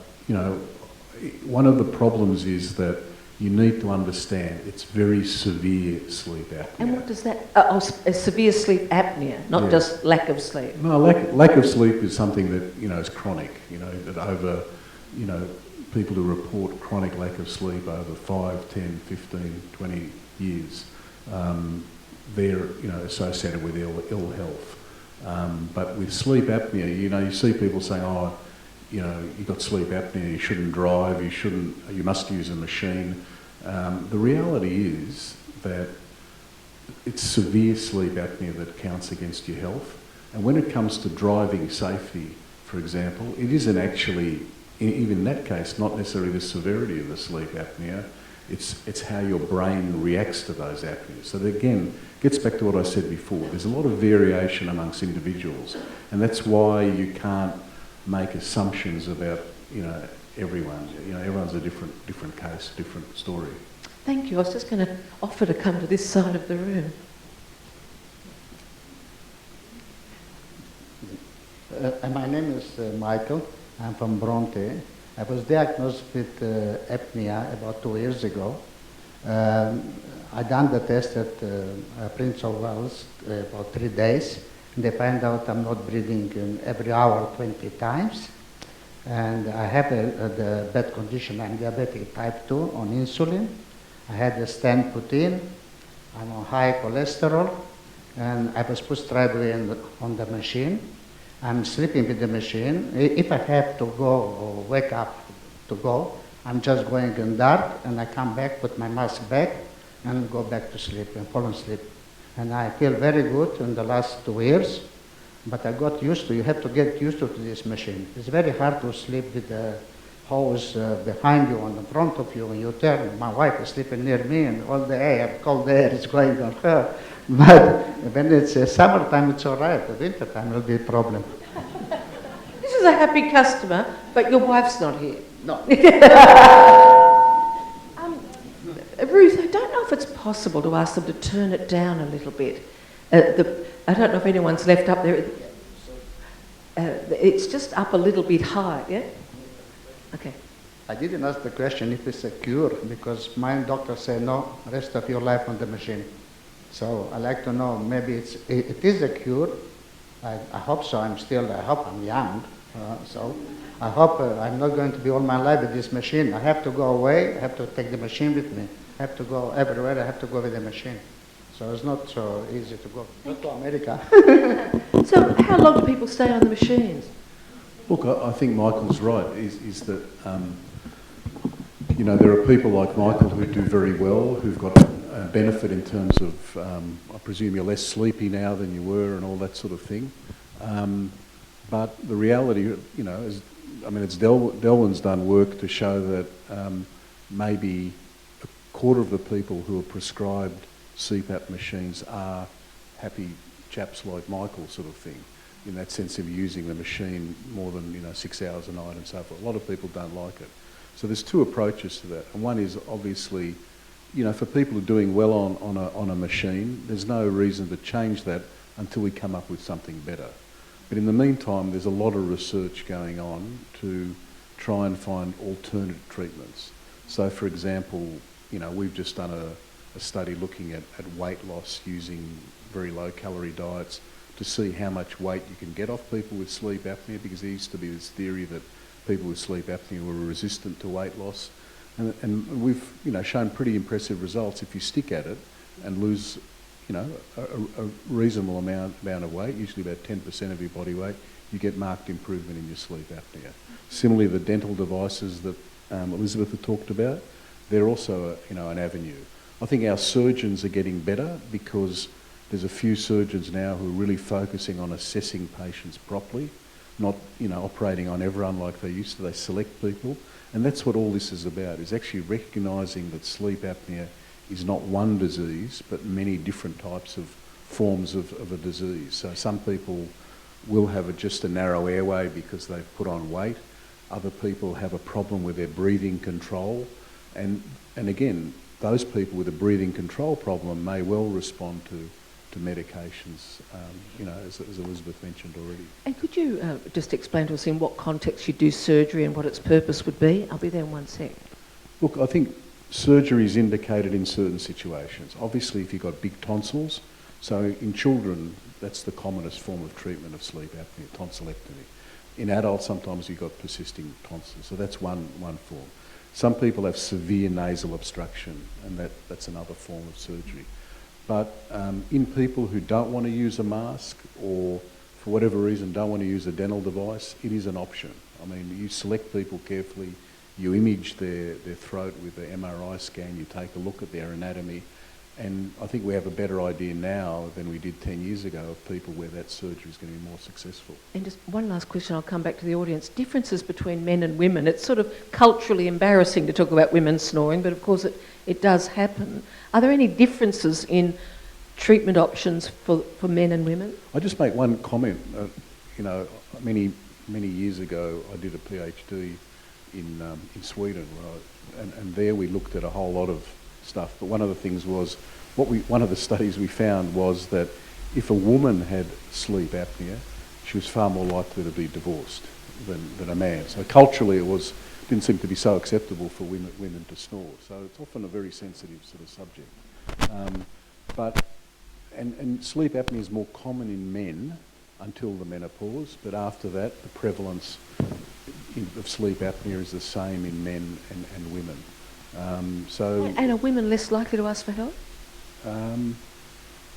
one of the problems is that you need to understand it's very severe sleep apnea. And what does that... severe sleep apnea, not just lack of sleep. No, lack of sleep is something that, is chronic, that over, people who report chronic lack of sleep over 5, 10, 15, 20 years, they're, associated with ill health. But with sleep apnea, you see people saying, you've got sleep apnea, you shouldn't drive, you must use a machine. The reality is that it's severe sleep apnea that counts against your health. And when it comes to driving safety, for example, it isn't actually, even in that case, not necessarily the severity of the sleep apnea, it's how your brain reacts to those apneas. So that, again, gets back to what I said before. There's a lot of variation amongst individuals, and that's why you can't make assumptions about, everyone. Everyone's a different case, different story. Thank you. I was just going to offer to come to this side of the room. My name is Michael. I'm from Bronte. I was diagnosed with apnea about 2 years ago. I done the test at Prince of Wales about 3 days, They find out I'm not breathing every hour 20 times. And I have the bad condition. I'm diabetic type 2 on insulin. I had a stent put in. I'm on high cholesterol. And I was put straight away on the machine. I'm sleeping with the machine. If I have to go or wake up to go, I'm just going in dark, and I come back, put my mask back, and go back to sleep and fall asleep. And I feel very good in the last 2 years, but I got used to, you have to get used to this machine. It's very hard to sleep with the hose behind you, on the front of you, and you turn. My wife is sleeping near me, and all the air, cold air is going on her. But when it's summertime, it's all right. The wintertime will be a problem. This is a happy customer, but your wife's not here. No. Ruth, I don't know if it's possible to ask them to turn it down a little bit. I don't know if anyone's left up there. It's just up a little bit high, yeah? Okay. I didn't ask the question if it's a cure, because my doctor said no, rest of your life on the machine. So I like to know, maybe it is a cure. I hope so. I hope I'm young. So I hope I'm not going to be all my life with this machine. I have to go away. I have to take the machine with me. I have to go everywhere. I have to go with the machine. So it's not so easy to go. Not to America. So how long do people stay on the machines? Look, I think Michael's right, is that, you know, there are people like Michael who do very well, who've got a benefit in terms of, I presume you're less sleepy now than you were and all that sort of thing. But the reality, you know, is, I mean, it's Delwyn's done work to show that maybe a quarter of the people who are prescribed CPAP machines are happy chaps like Michael, sort of thing, in that sense of using the machine more than, you know, 6 hours a night and so forth. A lot of people don't like it. So there's two approaches to that. And one is obviously, you know, for people who are doing well on a machine, there's no reason to change that until we come up with something better. But in the meantime, there's a lot of research going on to try and find alternative treatments. So, for example, you know, we've just done a study looking at weight loss using very low-calorie diets to see how much weight you can get off people with sleep apnea, because there used to be this theory that people with sleep apnea were resistant to weight loss. And we've, you know, shown pretty impressive results if you stick at it and lose, you know, a reasonable amount of weight, usually about 10% of your body weight, you get marked improvement in your sleep apnea. Similarly, the dental devices that Elizabeth had talked about, they're also, you know, an avenue. I think our surgeons are getting better because there's a few surgeons now who are really focusing on assessing patients properly, not, you know, operating on everyone like they used to. They select people. And that's what all this is about, is actually recognising that sleep apnea is not one disease, but many different types of forms of a disease. So some people will have just a narrow airway because they've put on weight. Other people have a problem with their breathing control. And again, those people with a breathing control problem may well respond to medications, you know, as Elizabeth mentioned already. And could you just explain to us in what context you do surgery and what its purpose would be? I'll be there in 1 sec. Look, I think surgery is indicated in certain situations. Obviously, if you've got big tonsils, so in children, that's the commonest form of treatment of sleep apnea, tonsillectomy. In adults, sometimes you've got persisting tonsils, so that's one form. Some people have severe nasal obstruction, and that's another form of surgery. But in people who don't want to use a mask or for whatever reason don't want to use a dental device, it is an option. I mean, you select people carefully, you image their throat with the MRI scan, you take a look at their anatomy, and I think we have a better idea now than we did 10 years ago of people where that surgery is going to be more successful. And just one last question, I'll come back to the audience. Differences between men and women. It's sort of culturally embarrassing to talk about women snoring, but of course it does happen. Are there any differences in treatment options for men and women? I'll just make one comment. You know, many years ago I did a PhD in Sweden, and there we looked at a whole lot of stuff. But one of the things was, one of the studies we found was that if a woman had sleep apnea, she was far more likely to be divorced than a man. So culturally it didn't seem to be so acceptable for women to snore. So it's often a very sensitive sort of subject. And sleep apnea is more common in men until the menopause, but after that, the prevalence of sleep apnea is the same in men and women. And are women less likely to ask for help?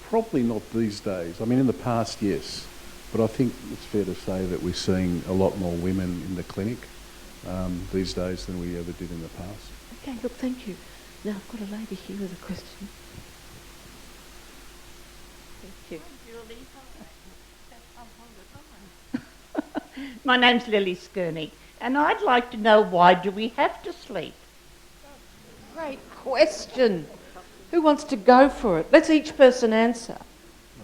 Probably not these days. I mean, in the past, yes, but I think it's fair to say that we're seeing a lot more women in the clinic these days than we ever did in the past. Okay, look, thank you. Now I've got a lady here with a question. Thank you. My name's Lily Skirney, and I'd like to know, why do we have to sleep? Great question. Who wants to go for it? Let's each person answer.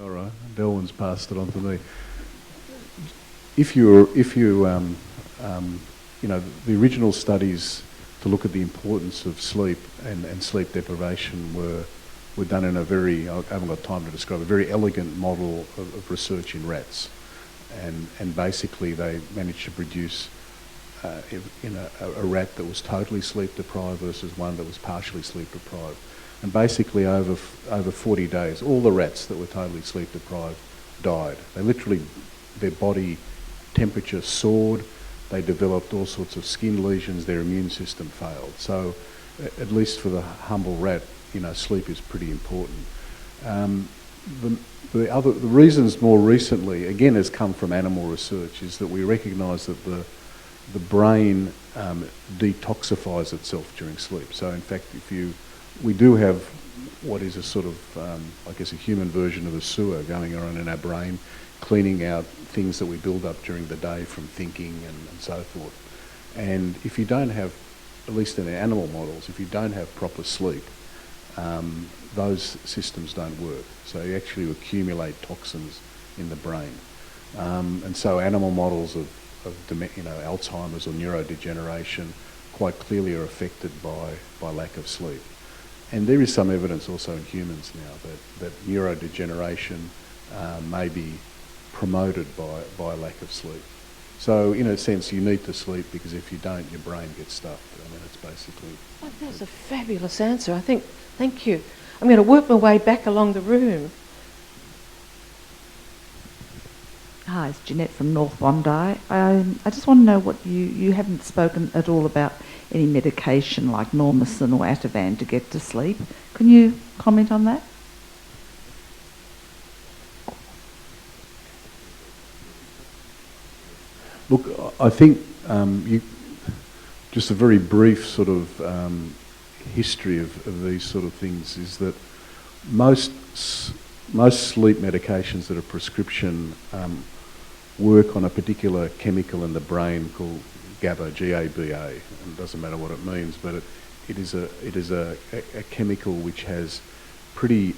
All right, Delwyn's passed it on to me. You know, the original studies to look at the importance of sleep and sleep deprivation were done in a very, I haven't got time to describe, a very elegant model of research in rats. And basically they managed to produce a rat that was totally sleep deprived versus one that was partially sleep deprived. And basically over 40 days, all the rats that were totally sleep deprived died. They literally, their body temperature soared, they developed all sorts of skin lesions, their immune system failed. So at least for the humble rat, you know, sleep is pretty important. The reasons more recently, again, has come from animal research, is that we recognise that the brain detoxifies itself during sleep. So in fact, we do have what is a sort of, I guess, a human version of a sewer going around in our brain, cleaning out things that we build up during the day from thinking and so forth. And if you don't have, at least in the animal models, if you don't have proper sleep, those systems don't work. So you actually accumulate toxins in the brain. And so animal models of Alzheimer's or neurodegeneration quite clearly are affected by lack of sleep. And there is some evidence also in humans now that neurodegeneration may be promoted by lack of sleep. So in a sense, you need to sleep, because if you don't, your brain gets stuffed. I mean, it's basically... Oh, that's a fabulous answer, I think. Thank you. I'm going to work my way back along the room. Hi, it's Jeanette from North Bondi. I just want to know what you haven't spoken at all about any medication like Normosin or Ativan to get to sleep. Can you comment on that? Look, I think just a very brief sort of history of these sort of things is that most sleep medications that are prescription work on a particular chemical in the brain called GABA, G-A-B-A. And it doesn't matter what it means, but it is a chemical which has pretty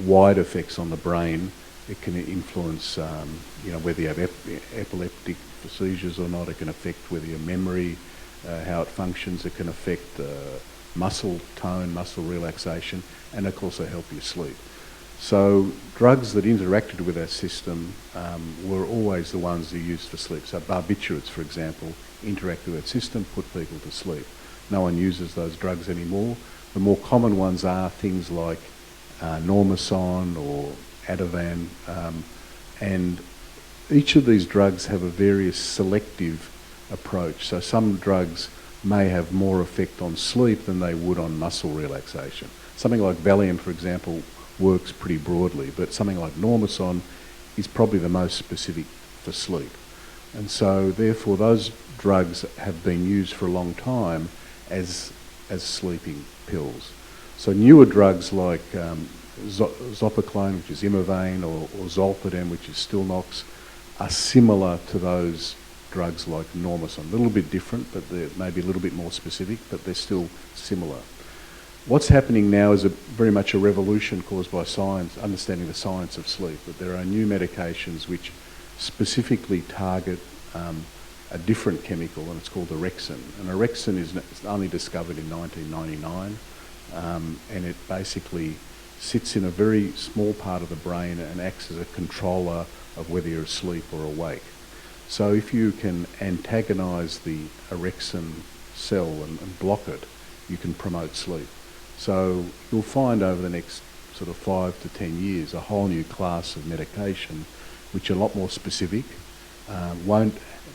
wide effects on the brain. It can influence, whether you have epileptic seizures or not. It can affect whether your memory, how it functions. It can affect muscle tone, muscle relaxation, and it can also help you sleep. So drugs that interacted with our system were always the ones you used for sleep. So barbiturates, for example, interacted with our system, put people to sleep. No one uses those drugs anymore. The more common ones are things like Normosin or Ativan, and each of these drugs have a very selective approach. So some drugs may have more effect on sleep than they would on muscle relaxation. Something like Valium, for example, works pretty broadly, but something like Normosin is probably the most specific for sleep. And so therefore those drugs have been used for a long time as sleeping pills. So newer drugs like Zopiclone, which is Imivane, or Zolpidem, which is Stilnox, are similar to those drugs like Normosin. A little bit different, but they're maybe a little bit more specific, but they're still similar. What's happening now is very much a revolution caused by science, understanding the science of sleep, that there are new medications which specifically target a different chemical, and it's called orexin. And orexin is only discovered in 1999, and it basically sits in a very small part of the brain and acts as a controller of whether you're asleep or awake. So if you can antagonise the orexin cell and block it, you can promote sleep. So you'll find over the next sort of 5 to 10 years a whole new class of medication which are a lot more specific,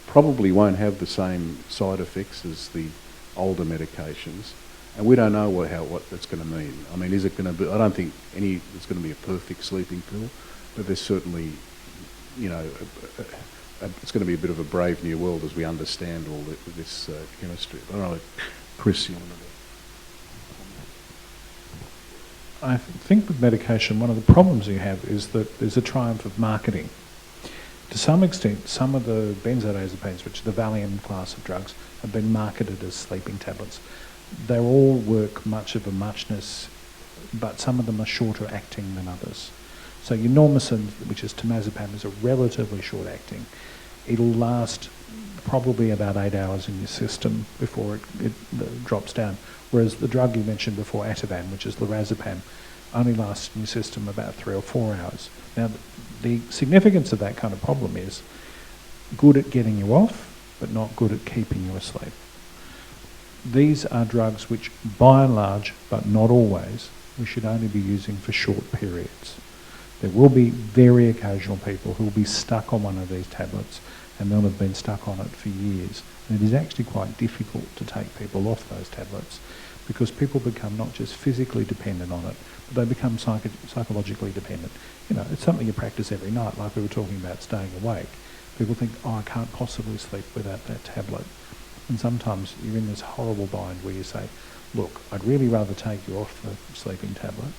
probably won't have the same side effects as the older medications, and we don't know what that's going to mean. I mean, is it going to be? I don't think it's going to be a perfect sleeping pill, but there's certainly, you know, it's going to be a bit of a brave new world as we understand all this chemistry. I don't know, Chris, you want to? I think with medication, one of the problems you have is that there's a triumph of marketing. To some extent, some of the benzodiazepines, which are the Valium class of drugs, have been marketed as sleeping tablets. They all work much of a muchness, but some of them are shorter acting than others. So your Normicin, which is temazepam, is a relatively short acting. It'll last probably about 8 hours in your system before it drops down. Whereas the drug you mentioned before, Ativan, which is lorazepam, only lasts in your system about 3 or 4 hours. Now, the significance of that kind of problem is good at getting you off, but not good at keeping you asleep. These are drugs which, by and large, but not always, we should only be using for short periods. There will be very occasional people who will be stuck on one of these tablets, and they'll have been stuck on it for years. And it is actually quite difficult to take people off those tablets, because people become not just physically dependent on it, but they become psychologically dependent. You know, it's something you practice every night, like we were talking about staying awake. People think, oh, I can't possibly sleep without that tablet. And sometimes you're in this horrible bind where you say, look, I'd really rather take you off the sleeping tablet.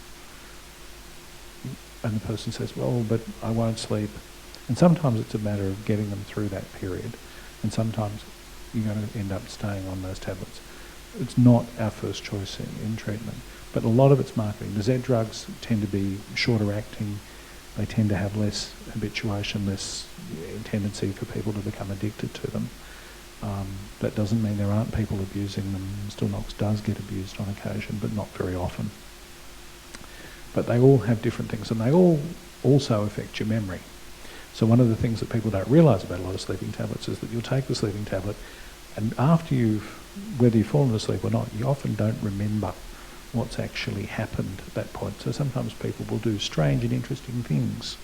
And the person says, well, but I won't sleep. And sometimes it's a matter of getting them through that period. And sometimes you're going to end up staying on those tablets. It's not our first choice in treatment. But a lot of it's marketing. The Z drugs tend to be shorter acting. They tend to have less habituation, less tendency for people to become addicted to them. That doesn't mean there aren't people abusing them. Stilnox does get abused on occasion, but not very often. But they all have different things, and they all also affect your memory. So one of the things that people don't realise about a lot of sleeping tablets is that you'll take the sleeping tablet, and after whether you've fallen asleep or not, you often don't remember what's actually happened at that point. So sometimes people will do strange and interesting things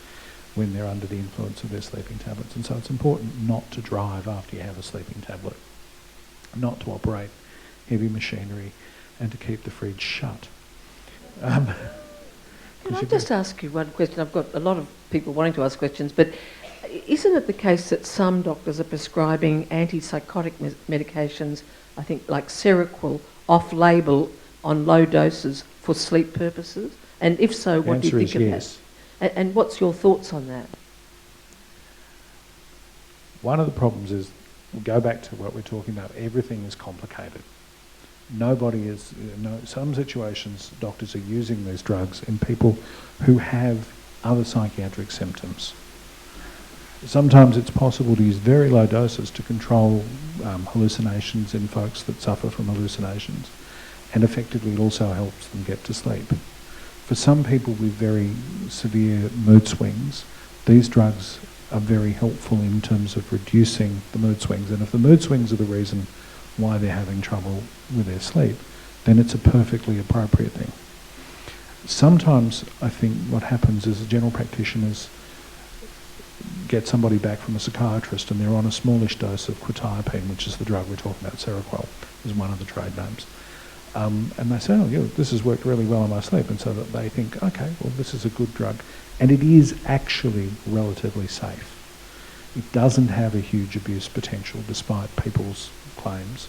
when they're under the influence of their sleeping tablets. And so it's important not to drive after you have a sleeping tablet, not to operate heavy machinery, and to keep the fridge shut. Can I just ask you one question? I've got a lot of people wanting to ask questions, but isn't it the case that some doctors are prescribing antipsychotic medications, I think like Seroquel, off-label on low doses for sleep purposes? And if so, what do you think of that? And what's your thoughts on that? One of the problems is, we'll go back to what we're talking about, everything is complicated. Nobody is, some situations doctors are using these drugs in people who have other psychiatric symptoms. Sometimes it's possible to use very low doses to control hallucinations in folks that suffer from hallucinations, and effectively it also helps them get to sleep. For some people with very severe mood swings, these drugs are very helpful in terms of reducing the mood swings, and if the mood swings are the reason why they're having trouble with their sleep, then it's a perfectly appropriate thing. Sometimes I think what happens is the general practitioners get somebody back from a psychiatrist and they're on a smallish dose of quetiapine, which is the drug we're talking about, Seroquel is one of the trade names. And they say, oh, yeah, this has worked really well in my sleep, and so that they think, okay, well, this is a good drug. And it is actually relatively safe. It doesn't have a huge abuse potential despite people's claims,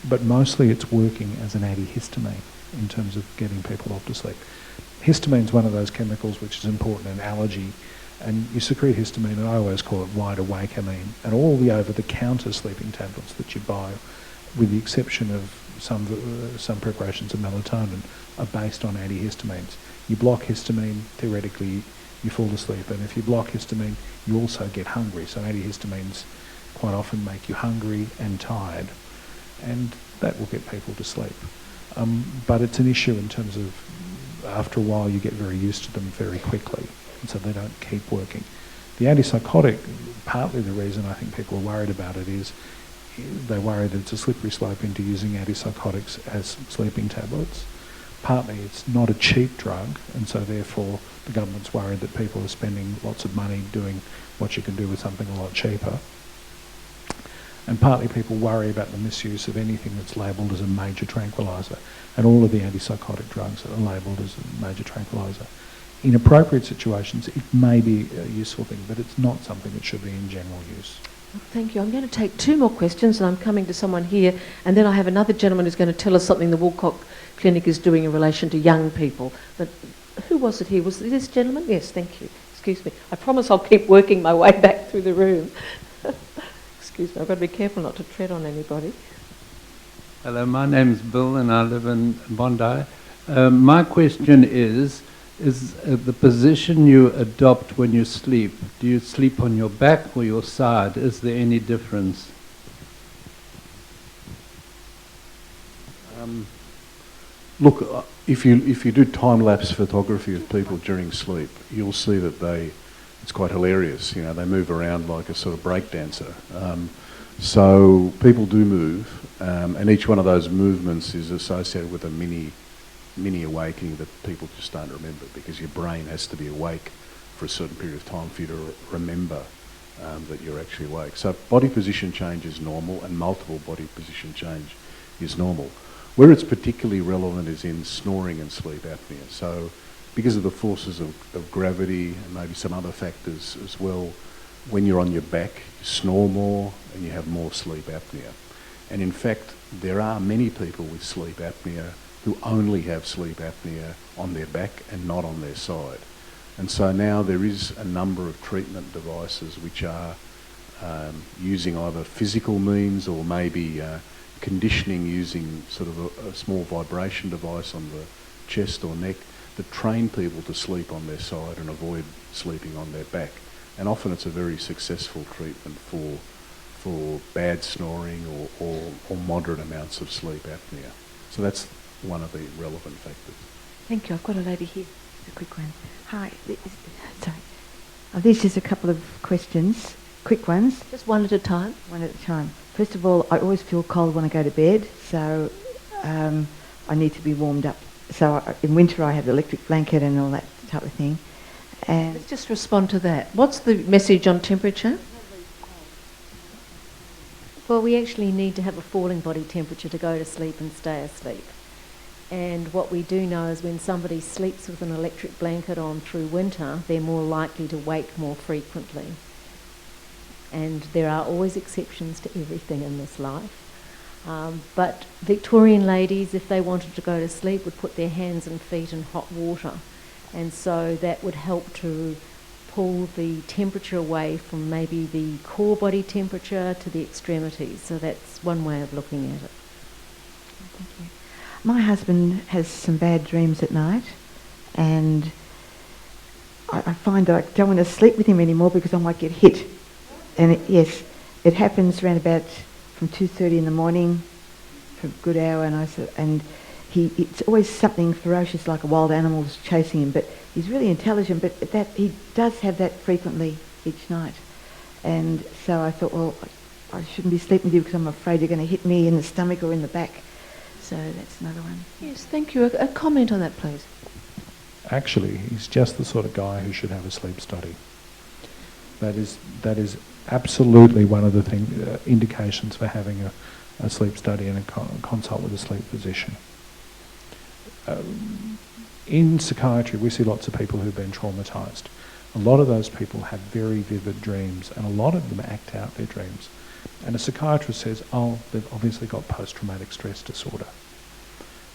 but mostly it's working as an antihistamine in terms of getting people off to sleep. Histamine is one of those chemicals which is important in allergy, and you secrete histamine, and I always call it wide awake amine, and all the over-the-counter sleeping tablets that you buy, with the exception of some preparations of melatonin, are based on antihistamines. You block histamine, theoretically you fall asleep, and if you block histamine, you also get hungry. So antihistamines quite often make you hungry and tired, and that will get people to sleep. But it's an issue in terms of, after a while you get very used to them very quickly, and so they don't keep working. The antipsychotic, partly the reason I think people are worried about it is they worry that it's a slippery slope into using antipsychotics as sleeping tablets. partly it's not a cheap drug, and so therefore the government's worried that people are spending lots of money doing what you can do with something a lot cheaper. And partly people worry about the misuse of anything that's labelled as a major tranquiliser, and all of the antipsychotic drugs that are labelled as a major tranquiliser. In appropriate situations, it may be a useful thing, but it's not something that should be in general use. Thank you. I'm going to take 2 more questions, and I'm coming to someone here, and then I have another gentleman who's going to tell us something the Woolcock Clinic is doing in relation to young people. But who was it here? Was it this gentleman? Yes, thank you. Excuse me. I promise I'll keep working my way back through the room. Excuse me, I've got to be careful not to tread on anybody. Hello, my name's Bill and I live in Bondi. My question is the position you adopt when you sleep, do you sleep on your back or your side? Is there any difference? Look, if you do time-lapse photography of people during sleep, you'll see that it's quite hilarious. You know, they move around like a sort of break dancer. So people do move, and each one of those movements is associated with a mini awakening that people just don't remember, because your brain has to be awake for a certain period of time for you to remember that you're actually awake. So body position change is normal, and multiple body position change is normal. Where it's particularly relevant is in snoring and sleep apnea. So because of the forces of gravity and maybe some other factors as well, when you're on your back, you snore more and you have more sleep apnea. And in fact, there are many people with sleep apnea who only have sleep apnea on their back and not on their side. And so now there is a number of treatment devices which are using either physical means or maybe conditioning using sort of a small vibration device on the chest or neck that train people to sleep on their side and avoid sleeping on their back. And often it's a very successful treatment for bad snoring or moderate amounts of sleep apnea. So that's one of the relevant factors. Thank you. I've got a lady here. A quick one. Hi. Sorry. These just a couple of questions. Quick ones. Just one at a time. One at a time. First of all, I always feel cold when I go to bed, so I need to be warmed up. So in winter I have the electric blanket and all that type of thing. And let's just respond to that. What's the message on temperature? Well, we actually need to have a falling body temperature to go to sleep and stay asleep. And what we do know is when somebody sleeps with an electric blanket on through winter, they're more likely to wake more frequently. And there are always exceptions to everything in this life. But Victorian ladies, if they wanted to go to sleep, would put their hands and feet in hot water. And so that would help to pull the temperature away from maybe the core body temperature to the extremities. So that's one way of looking at it. Thank you. My husband has some bad dreams at night, and I find that I don't want to sleep with him anymore because I might get hit. And yes, it happens around about from 2:30 in the morning for a good hour, and it's always something ferocious like a wild animal chasing him, but he's really intelligent, but that he does have that frequently each night. And so I thought, well, I shouldn't be sleeping with you because I'm afraid you're going to hit me in the stomach or in the back. So that's another one. Yes, thank you. A comment on that, please. Actually, he's just the sort of guy who should have a sleep study. That is absolutely one of the indications for having a sleep study and a consult with a sleep physician. In psychiatry, we see lots of people who've been traumatised. A lot of those people have very vivid dreams, and a lot of them act out their dreams. And a psychiatrist says, oh, they've obviously got post-traumatic stress disorder.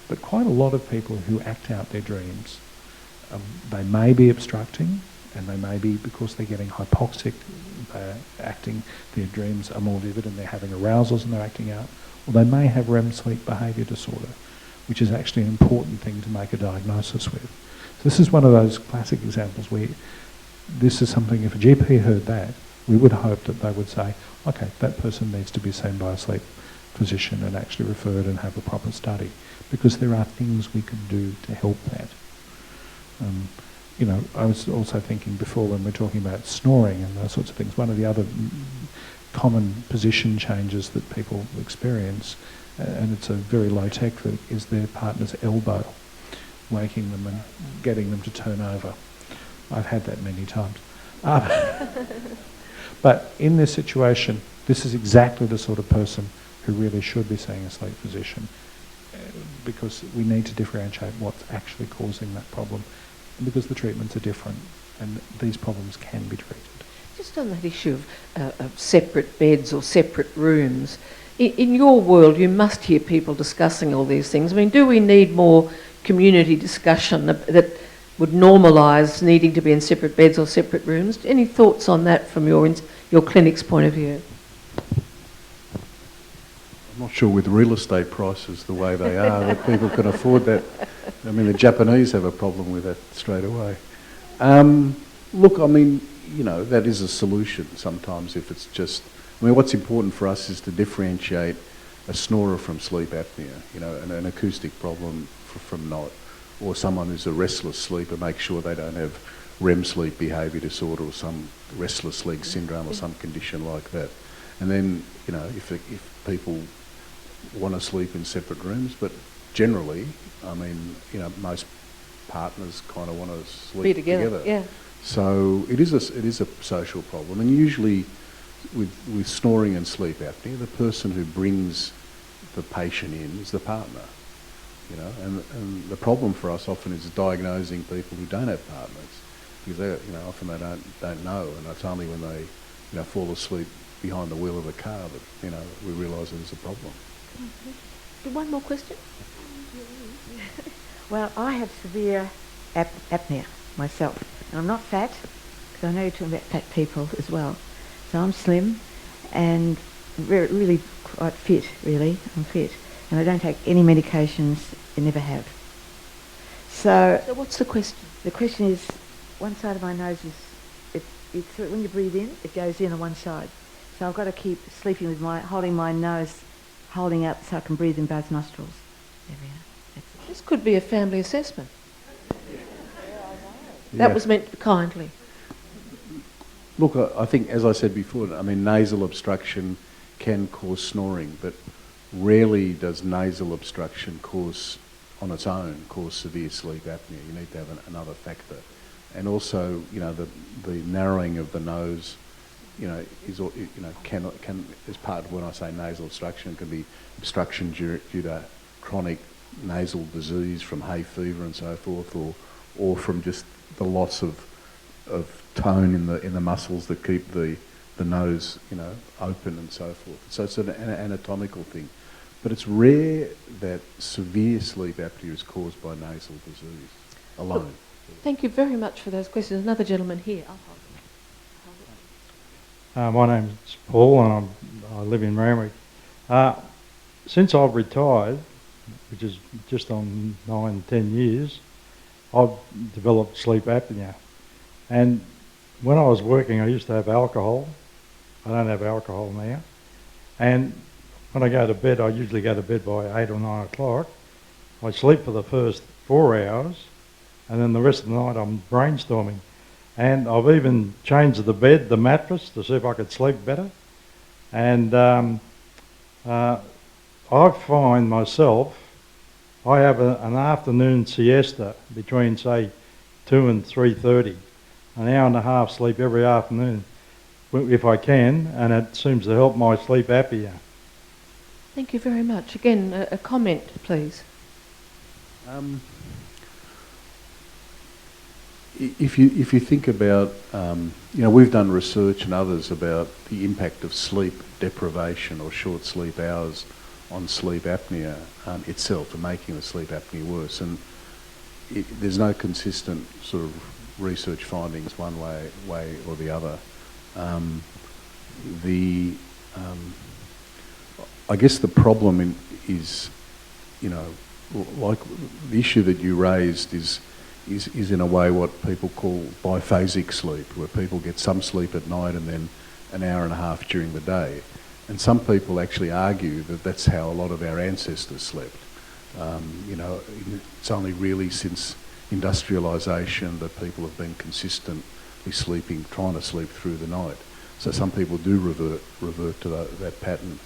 But quite a lot of people who act out their dreams, they may be obstructing, and they may be because they're getting hypoxic, their dreams are more vivid and they're having arousals and they're acting out, or they may have REM sleep behaviour disorder, which is actually an important thing to make a diagnosis with. So this is one of those classic examples where this is something, if a GP heard that, we would hope that they would say, okay, that person needs to be seen by a sleep physician and actually referred and have a proper study, because there are things we can do to help that. I was also thinking before when we're talking about snoring and those sorts of things, one of the other common position changes that people experience, and it's a very low tech thing, is their partner's elbow. waking them and getting them to turn over. I've had that many times. But in this situation, this is exactly the sort of person who really should be seeing a sleep physician, because we need to differentiate what's actually causing that problem, because the treatments are different and these problems can be treated. Just on that issue of separate beds or separate rooms, in your world you must hear people discussing all these things. I mean, do we need more community discussion that would normalise needing to be in separate beds or separate rooms? Any thoughts on that from your clinic's point of view? I'm not sure with real estate prices the way they are that people can afford that. I mean, the Japanese have a problem with that straight away. Look, I mean, you know, that is a solution sometimes if it's just... I mean, what's important for us is to differentiate a snorer from sleep apnea, you know, an acoustic problem from not, or someone who's a restless sleeper, make sure they don't have REM sleep behaviour disorder or some restless leg syndrome or some condition like that. And then, you know, if people want to sleep in separate rooms, but generally, I mean, you know, most partners kind of want to sleep together. Yeah. So it is a social problem, and usually with snoring and sleep apnea, the person who brings the patient in is the partner. You know, and the problem for us often is diagnosing people who don't have partners, because they, you know, often they don't know, and it's only when they, you know, fall asleep behind the wheel of the car that, you know, we realise there's a problem. One more question. Well, I have severe apnea myself, and I'm not fat, because I know you're talking about fat people as well. So I'm slim and really quite fit, really. I'm fit. And I don't take any medications, I never have. So what's the question? The question is, one side of my nose is, when you breathe in, it goes in on one side. So I've got to keep sleeping with holding my nose, holding up so I can breathe in both nostrils. There we are. This could be a family assessment. That was meant kindly. Look, I think, as I said before, I mean, nasal obstruction can cause snoring, but rarely does nasal obstruction on its own cause severe sleep apnea. You need to have another factor. And also, you know, the narrowing of the nose, you know, can, as part of when I say nasal obstruction, it can be obstruction due to chronic nasal disease from hay fever and so forth, or from just the loss of tone in the muscles that keep the nose, you know, open and so forth. So it's an anatomical thing. But it's rare that severe sleep apnea is caused by nasal disease alone. Look, thank you very much for those questions. Another gentleman here. My name's Paul and I live in Randwick. Since I've retired, which is just on 9-10 years, I've developed sleep apnea. And when I was working, I used to have alcohol. I don't have alcohol now. And when I go to bed, I usually go to bed by 8 or 9 o'clock. I sleep for the first 4 hours, and then the rest of the night I'm brainstorming. And I've even changed the mattress, to see if I could sleep better. And I find myself, I have an afternoon siesta between, say, 2 and 3:30. An hour and a half sleep every afternoon, if I can, and it seems to help my sleep apnea. Thank you very much. Again, a comment, please. If you think about, you know, we've done research and others about the impact of sleep deprivation or short sleep hours on sleep apnea itself and making the sleep apnea worse. And there's no consistent sort of research findings one way or the other. I guess the problem is, you know, like the issue that you raised is in a way what people call biphasic sleep, where people get some sleep at night and then an hour and a half during the day. And some people actually argue that that's how a lot of our ancestors slept. You know, it's only really since industrialisation that people have been consistently sleeping, trying to sleep through the night. So some people do revert to that pattern.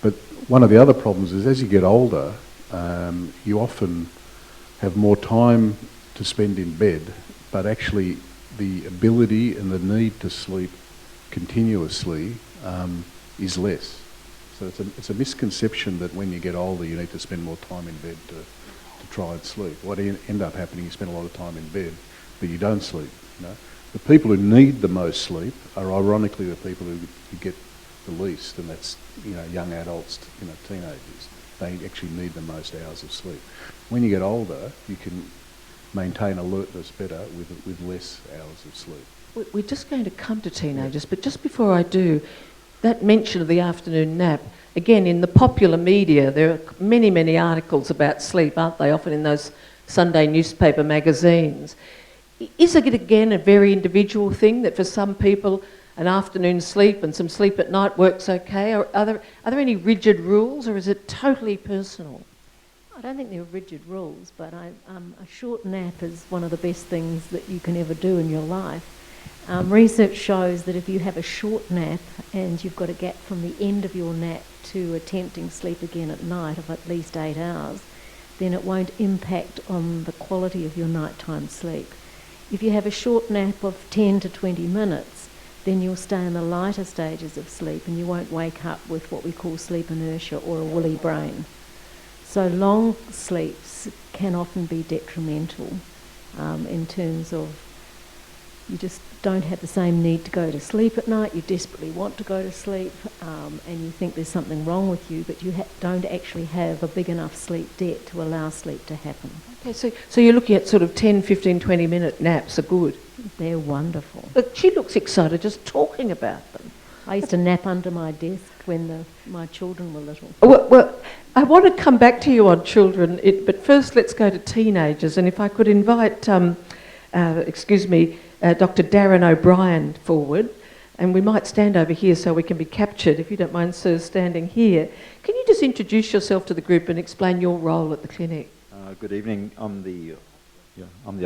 But one of the other problems is as you get older, you often have more time to spend in bed, but actually the ability and the need to sleep continuously is less. So it's a misconception that when you get older you need to spend more time in bed to try and sleep. What end up happening, you spend a lot of time in bed, but you don't sleep. You know? The people who need the most sleep are ironically the people who get the least, and that's young adults, teenagers. They actually need the most hours of sleep. When you get older, you can maintain alertness better with less hours of sleep. We're just going to come to teenagers, but just before I do, that mention of the afternoon nap, again, in the popular media, there are many, many articles about sleep, aren't they? Often in those Sunday newspaper magazines. Is it, again, a very individual thing that for some people an afternoon sleep and some sleep at night works okay? Or are there any rigid rules, or is it totally personal? I don't think there are rigid rules, but a short nap is one of the best things that you can ever do in your life. Research shows that if you have a short nap and you've got a gap from the end of your nap to attempting sleep again at night of at least 8 hours, then it won't impact on the quality of your nighttime sleep. If you have a short nap of 10 to 20 minutes, then you'll stay in the lighter stages of sleep and you won't wake up with what we call sleep inertia or a woolly brain. So long sleeps can often be detrimental in terms of you just don't have the same need to go to sleep at night, you desperately want to go to sleep, and you think there's something wrong with you, but you don't actually have a big enough sleep debt to allow sleep to happen. Okay, so you're looking at sort of 10, 15, 20-minute naps are good? They're wonderful. Look, she looks excited just talking about them. I used to nap under my desk when my children were little. Well, I want to come back to you on children, but first let's go to teenagers, and if I could invite, Dr. Darren O'Brien forward, and we might stand over here so we can be captured, if you don't mind, sir, standing here. Can you just introduce yourself to the group and explain your role at the clinic? Good evening. I'm the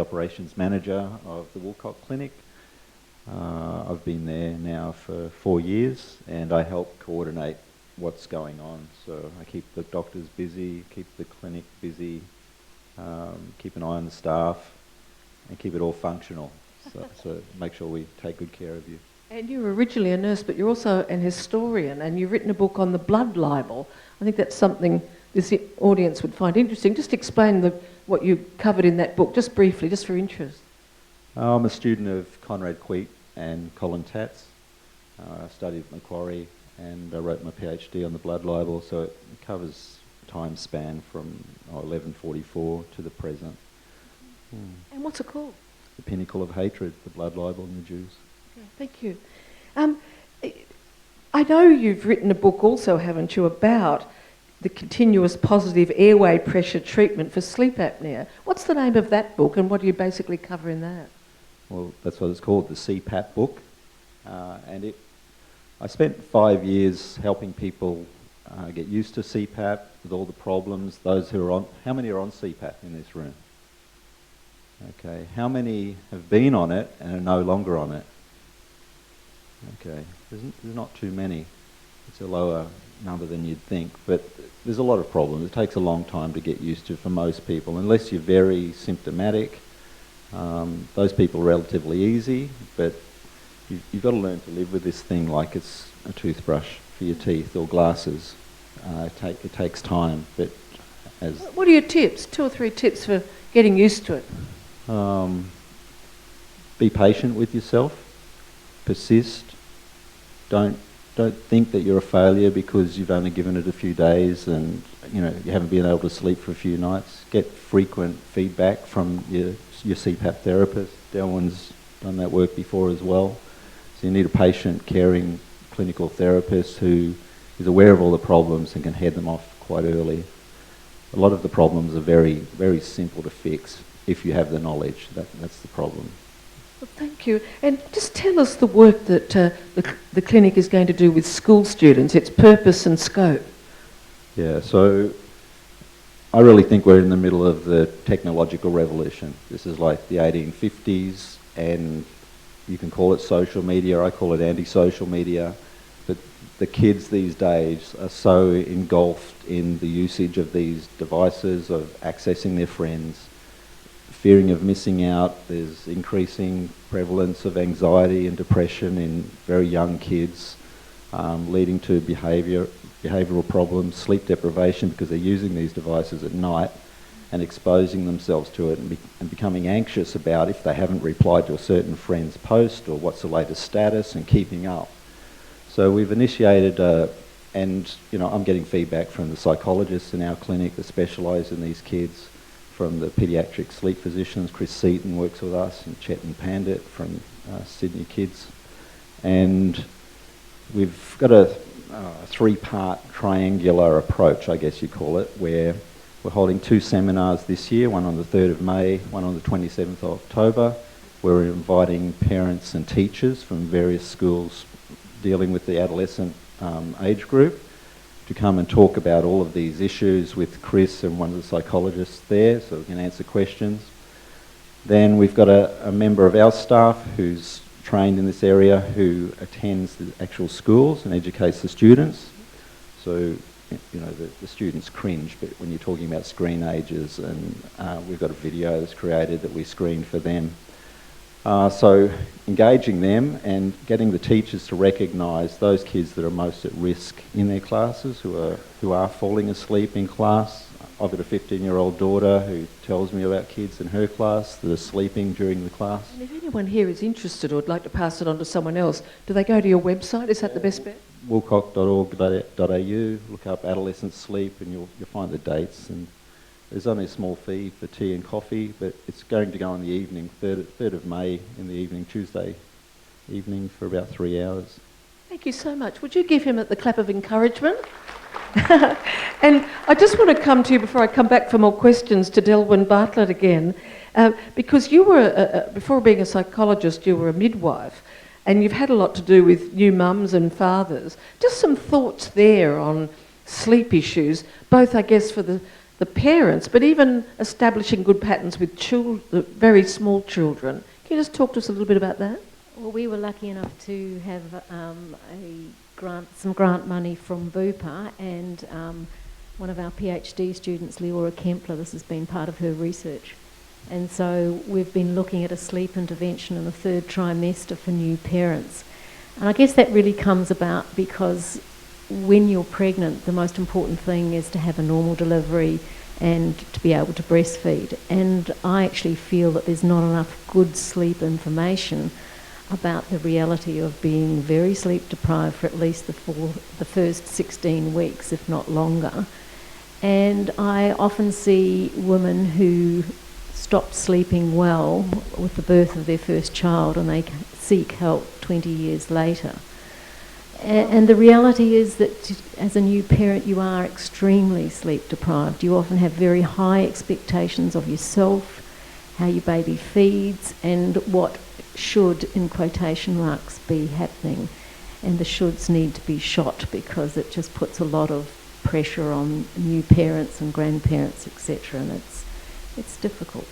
operations manager of the Woolcock Clinic. I've been there now for 4 years, and I help coordinate what's going on. So I keep the doctors busy, keep the clinic busy, keep an eye on the staff, and keep it all functional. So make sure we take good care of you. And you were originally a nurse, but you're also an historian, and you've written a book on the blood libel. I think that's something this audience would find interesting. Just explain what you covered in that book, just briefly, just for interest. I'm a student of Conrad Queet and Colin Tatz. I studied at Macquarie, and I wrote my PhD on the blood libel, so it covers time span from 1144 to the present. And what's it called? The Pinnacle of Hatred, the blood libel and the Jews. Okay, thank you. I know you've written a book also, haven't you, about the continuous positive airway pressure treatment for sleep apnea. What's the name of that book, and what do you basically cover in that? Well, that's what it's called, the CPAP book. I spent 5 years helping people get used to CPAP with all the problems. Those who are on, how many are on CPAP in this room? Okay, how many have been on it and are no longer on it? Okay, there's not too many. It's a lower number than you'd think, but there's a lot of problems. It takes a long time to get used to for most people, unless you're very symptomatic. Those people are relatively easy, but you've got to learn to live with this thing like it's a toothbrush for your teeth or glasses. It takes time, but as... What are your tips? 2 or 3 tips for getting used to it? Be patient with yourself. Persist. Don't think that you're a failure because you've only given it a few days and you haven't been able to sleep for a few nights. Get frequent feedback from your CPAP therapist. Delwyn's done that work before as well. So you need a patient, caring clinical therapist who is aware of all the problems and can head them off quite early. A lot of the problems are very, very simple to fix if you have the knowledge. That's the problem. Well, thank you. And just tell us the work that the clinic is going to do with school students, its purpose and scope. Yeah, so I really think we're in the middle of the technological revolution. This is like the 1850s, and you can call it social media, I call it anti-social media, but the kids these days are so engulfed in the usage of these devices, of accessing their friends, fearing of missing out. There's increasing prevalence of anxiety and depression in very young kids, leading to behavioural problems, sleep deprivation because they're using these devices at night and exposing themselves to it and becoming anxious about if they haven't replied to a certain friend's post or what's the latest status and keeping up. So we've initiated, and I'm getting feedback from the psychologists in our clinic that specialise in these kids, from the paediatric sleep physicians. Chris Seaton works with us, and Chetan Pandit from Sydney Kids. And we've got a three-part triangular approach, I guess you call it, where we're holding 2 seminars this year, one on the 3rd of May, one on the 27th of October. We're inviting parents and teachers from various schools dealing with the adolescent age group to come and talk about all of these issues with Chris and one of the psychologists there, so we can answer questions. Then we've got a member of our staff who's trained in this area who attends the actual schools and educates the students. So, the students cringe, but when you're talking about screen ages, and we've got a video that's created that we screened for them. So engaging them and getting the teachers to recognise those kids that are most at risk in their classes, who are falling asleep in class. I've got a 15-year-old daughter who tells me about kids in her class that are sleeping during the class. And if anyone here is interested or would like to pass it on to someone else, do they go to your website? Is that the best bet? Woolcock.org.au, look up adolescent sleep and you'll find the dates. And there's only a small fee for tea and coffee, but it's going to go in the evening, 3rd of May in the evening, Tuesday evening, for about 3 hours. Thank you so much. Would you give him the clap of encouragement? And I just want to come to you, before I come back for more questions, to Delwyn Bartlett again, because you were, before being a psychologist, you were a midwife, and you've had a lot to do with new mums and fathers. Just some thoughts there on sleep issues, both, I guess, for the parents, but even establishing good patterns with very small children. Can you just talk to us a little bit about that? Well, we were lucky enough to have some grant money from Wolper, and one of our PhD students, Leora Kempler, this has been part of her research. And so we've been looking at a sleep intervention in the 3rd trimester for new parents. And I guess that really comes about because when you're pregnant, the most important thing is to have a normal delivery and to be able to breastfeed. And I actually feel that there's not enough good sleep information about the reality of being very sleep deprived for at least the first 16 weeks, if not longer. And I often see women who stop sleeping well with the birth of their first child and they seek help 20 years later. And the reality is that as a new parent, you are extremely sleep deprived. You often have very high expectations of yourself, how your baby feeds, and what should, in quotation marks, be happening. And the shoulds need to be shot because it just puts a lot of pressure on new parents and grandparents, etc. And it's difficult.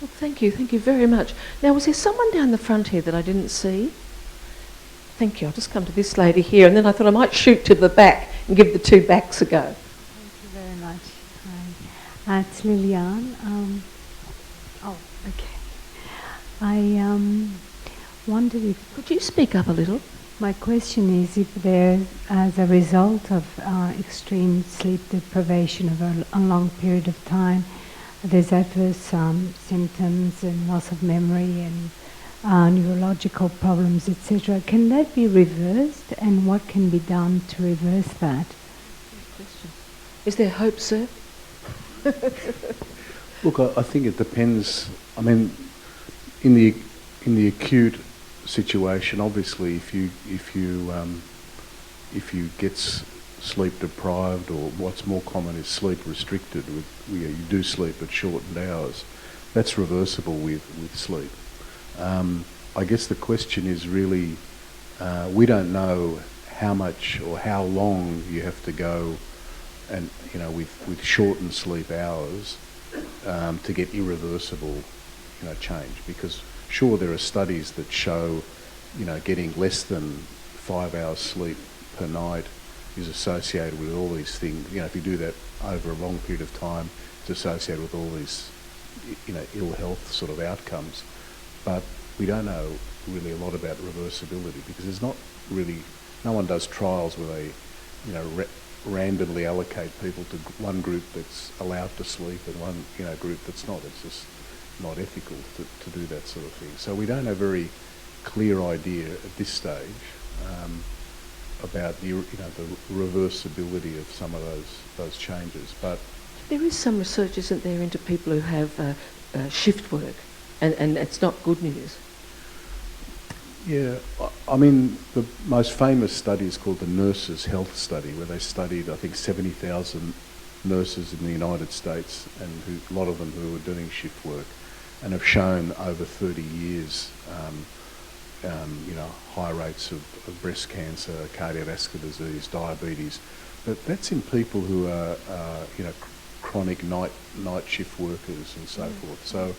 Well, thank you very much. Now, was there someone down the front here that I didn't see? Thank you. I'll just come to this lady here, and then I thought I might shoot to the back and give the 2 backs a go. Thank you very much. Hi. It's Liliane. Okay. I wondered if... Could you speak up a little? My question is if there, as a result of extreme sleep deprivation over a long period of time, there's adverse symptoms and loss of memory and neurological problems, etc. Can that be reversed, and what can be done to reverse that? Is there hope, sir? Look, I think it depends. I mean, in the acute situation, obviously, if you get sleep deprived, or what's more common is sleep restricted, you do sleep at shortened hours, that's reversible with sleep. I guess the question is really, we don't know how much or how long you have to go, and with shortened sleep hours to get irreversible, change. Because sure, there are studies that show, getting less than 5 hours sleep per night is associated with all these things. If you do that over a long period of time, it's associated with all these ill health sort of outcomes. But we don't know really a lot about reversibility because there's not really, no one does trials where they, randomly allocate people to one group that's allowed to sleep and one, group that's not. It's just not ethical to do that sort of thing. So we don't have a very clear idea at this stage about the reversibility of some of those changes. But there is some research, isn't there, into people who have shift work, and it's not good news. Yeah, I mean, the most famous study is called the Nurses' Health Study, where they studied, I think, 70,000 nurses in the United States, and a lot of them who were doing shift work, and have shown over 30 years, high rates of breast cancer, cardiovascular disease, diabetes. But that's in people who are, chronic night shift workers and so forth. So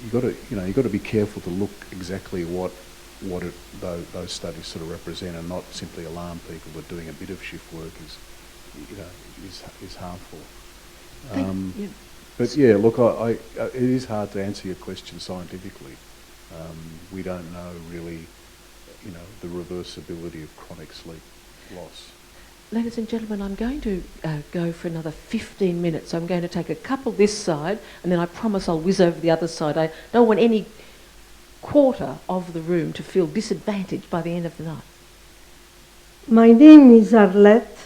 you've got to be careful to look exactly what those studies sort of represent, and not simply alarm people that doing a bit of shift work is harmful. But yeah, look, it is hard to answer your question scientifically. We don't know really, the reversibility of chronic sleep loss. Ladies and gentlemen, I'm going to go for another 15 minutes. I'm going to take a couple this side, and then I promise I'll whiz over the other side. I don't want any quarter of the room to feel disadvantaged by the end of the night. My name is Bartlett,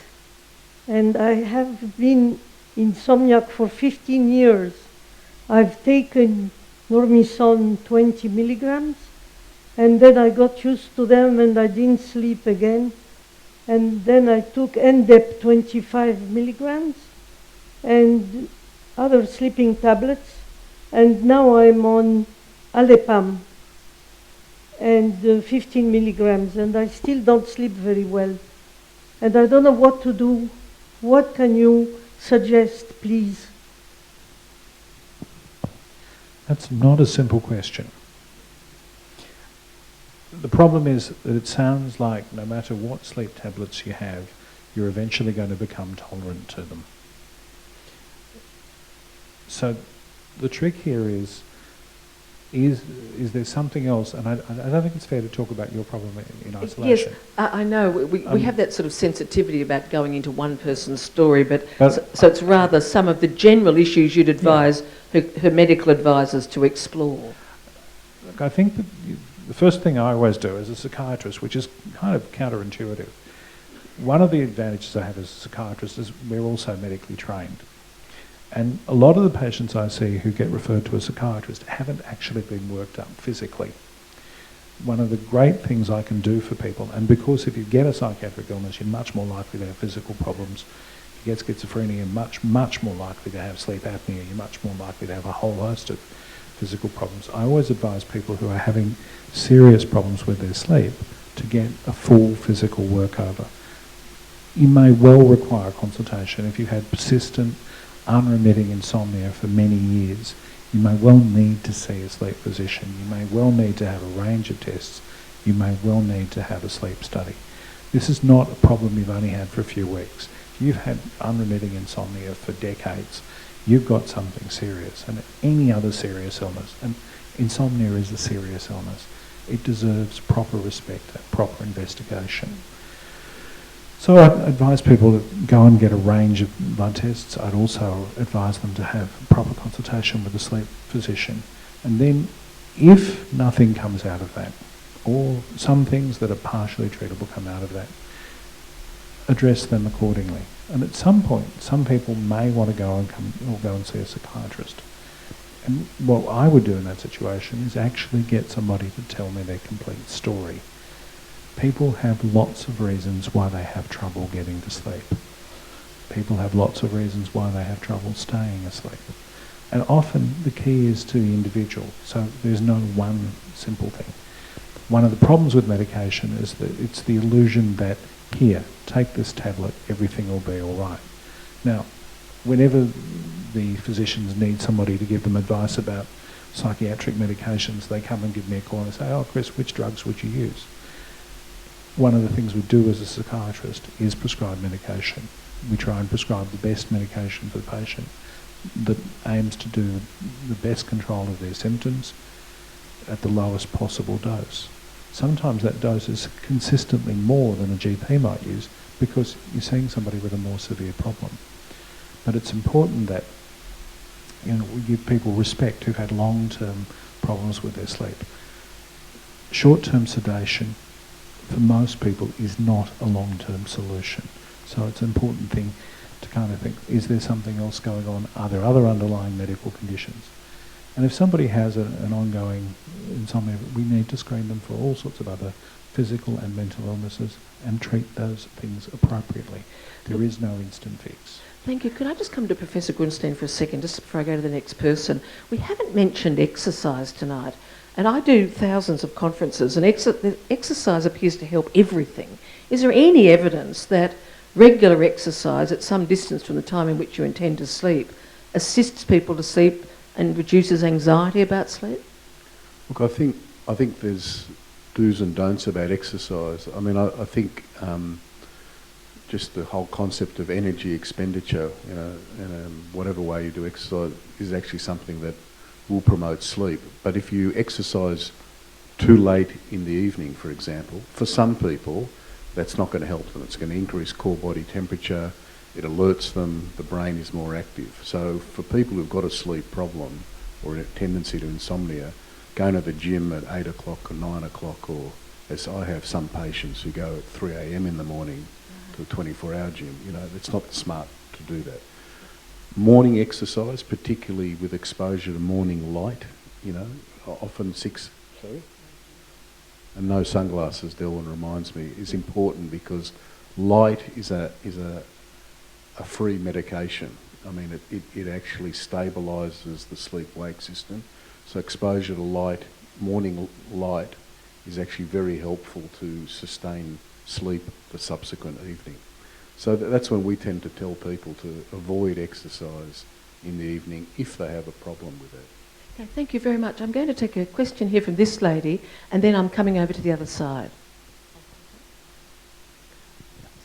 and I have been insomniac for 15 years. I've taken Normison 20 milligrams, and then I got used to them and I didn't sleep again. And then I took Endep 25 milligrams and other sleeping tablets, and now I'm on Alepam and 15 milligrams, and I still don't sleep very well. And I don't know what to do. What can you suggest, please? That's not a simple question. The problem is that it sounds like no matter what sleep tablets you have, you're eventually going to become tolerant to them. So the trick here is there something else? And I don't think it's fair to talk about your problem in isolation. Yes, I know. We have that sort of sensitivity about going into one person's story, but so it's rather some of the general issues you'd advise her medical advisors to explore. Look, I think that the first thing I always do as a psychiatrist, which is kind of counterintuitive, one of the advantages I have as a psychiatrist is we're also medically trained. And a lot of the patients I see who get referred to a psychiatrist haven't actually been worked up physically. One of the great things I can do for people, and because if you get a psychiatric illness, you're much more likely to have physical problems. If you get schizophrenia, you're much more likely to have sleep apnea. You're much more likely to have a whole host of physical problems. I always advise people who are having serious problems with their sleep to get a full physical workover. You may well require a consultation if you've had persistent, unremitting insomnia for many years. You may well need to see a sleep physician. You may well need to have a range of tests. You may well need to have a sleep study. This is not a problem you've only had for a few weeks. If you've had unremitting insomnia for decades, you've got something serious. And any other serious illness, and insomnia is a serious illness, it deserves proper respect and proper investigation. So I advise people to go and get a range of blood tests. I'd also advise them to have a proper consultation with a sleep physician. And then if nothing comes out of that, or some things that are partially treatable come out of that, address them accordingly. And at some point, some people may want to go and see a psychiatrist. And what I would do in that situation is actually get somebody to tell me their complete story. People have lots of reasons why they have trouble getting to sleep. People have lots of reasons why they have trouble staying asleep. And often the key is to the individual, so there's no one simple thing. One of the problems with medication is that it's the illusion that, here, take this tablet, everything will be all right. Now, whenever the physicians need somebody to give them advice about psychiatric medications, they come and give me a call and say, "Oh, Chris, which drugs would you use?" One of the things we do as a psychiatrist is prescribe medication. We try and prescribe the best medication for the patient. that aims to do the best control of their symptoms at the lowest possible dose. Sometimes that dose is consistently more than a GP might use because you're seeing somebody with a more severe problem. But it's important that we give people respect who've had long-term problems with their sleep. Short-term sedation, for most people, is not a long-term solution. So it's an important thing to kind of think, is there something else going on? Are there other underlying medical conditions? And if somebody has an ongoing insomnia, we need to screen them for all sorts of other physical and mental illnesses and treat those things appropriately. There is no instant fix. Thank you. Could I just come to Professor Grunstein for a second, just before I go to the next person? We haven't mentioned exercise tonight, and I do thousands of conferences, and exercise appears to help everything. Is there any evidence that regular exercise at some distance from the time in which you intend to sleep assists people to sleep and reduces anxiety about sleep? Look, I think there's do's and don'ts about exercise. I mean, I think just the whole concept of energy expenditure, in whatever way you do exercise, is actually something that will promote sleep. But if you exercise too late in the evening, for example, for some people, that's not going to help them. It's going to increase core body temperature, it alerts them, the brain is more active. So for people who've got a sleep problem or a tendency to insomnia, going to the gym at 8 o'clock or 9 o'clock, or as I have some patients who go at 3 a.m. in the morning to a 24-hour gym, it's not smart to do that. Morning exercise, particularly with exposure to morning light, often and no sunglasses, Delwyn reminds me, is important because light is a free medication. I mean, it actually stabilises the sleep-wake system. So exposure to light, morning light, is actually very helpful to sustain sleep the subsequent evening. So that's when we tend to tell people to avoid exercise in the evening if they have a problem with it. Okay, thank you very much. I'm going to take a question here from this lady, and then I'm coming over to the other side.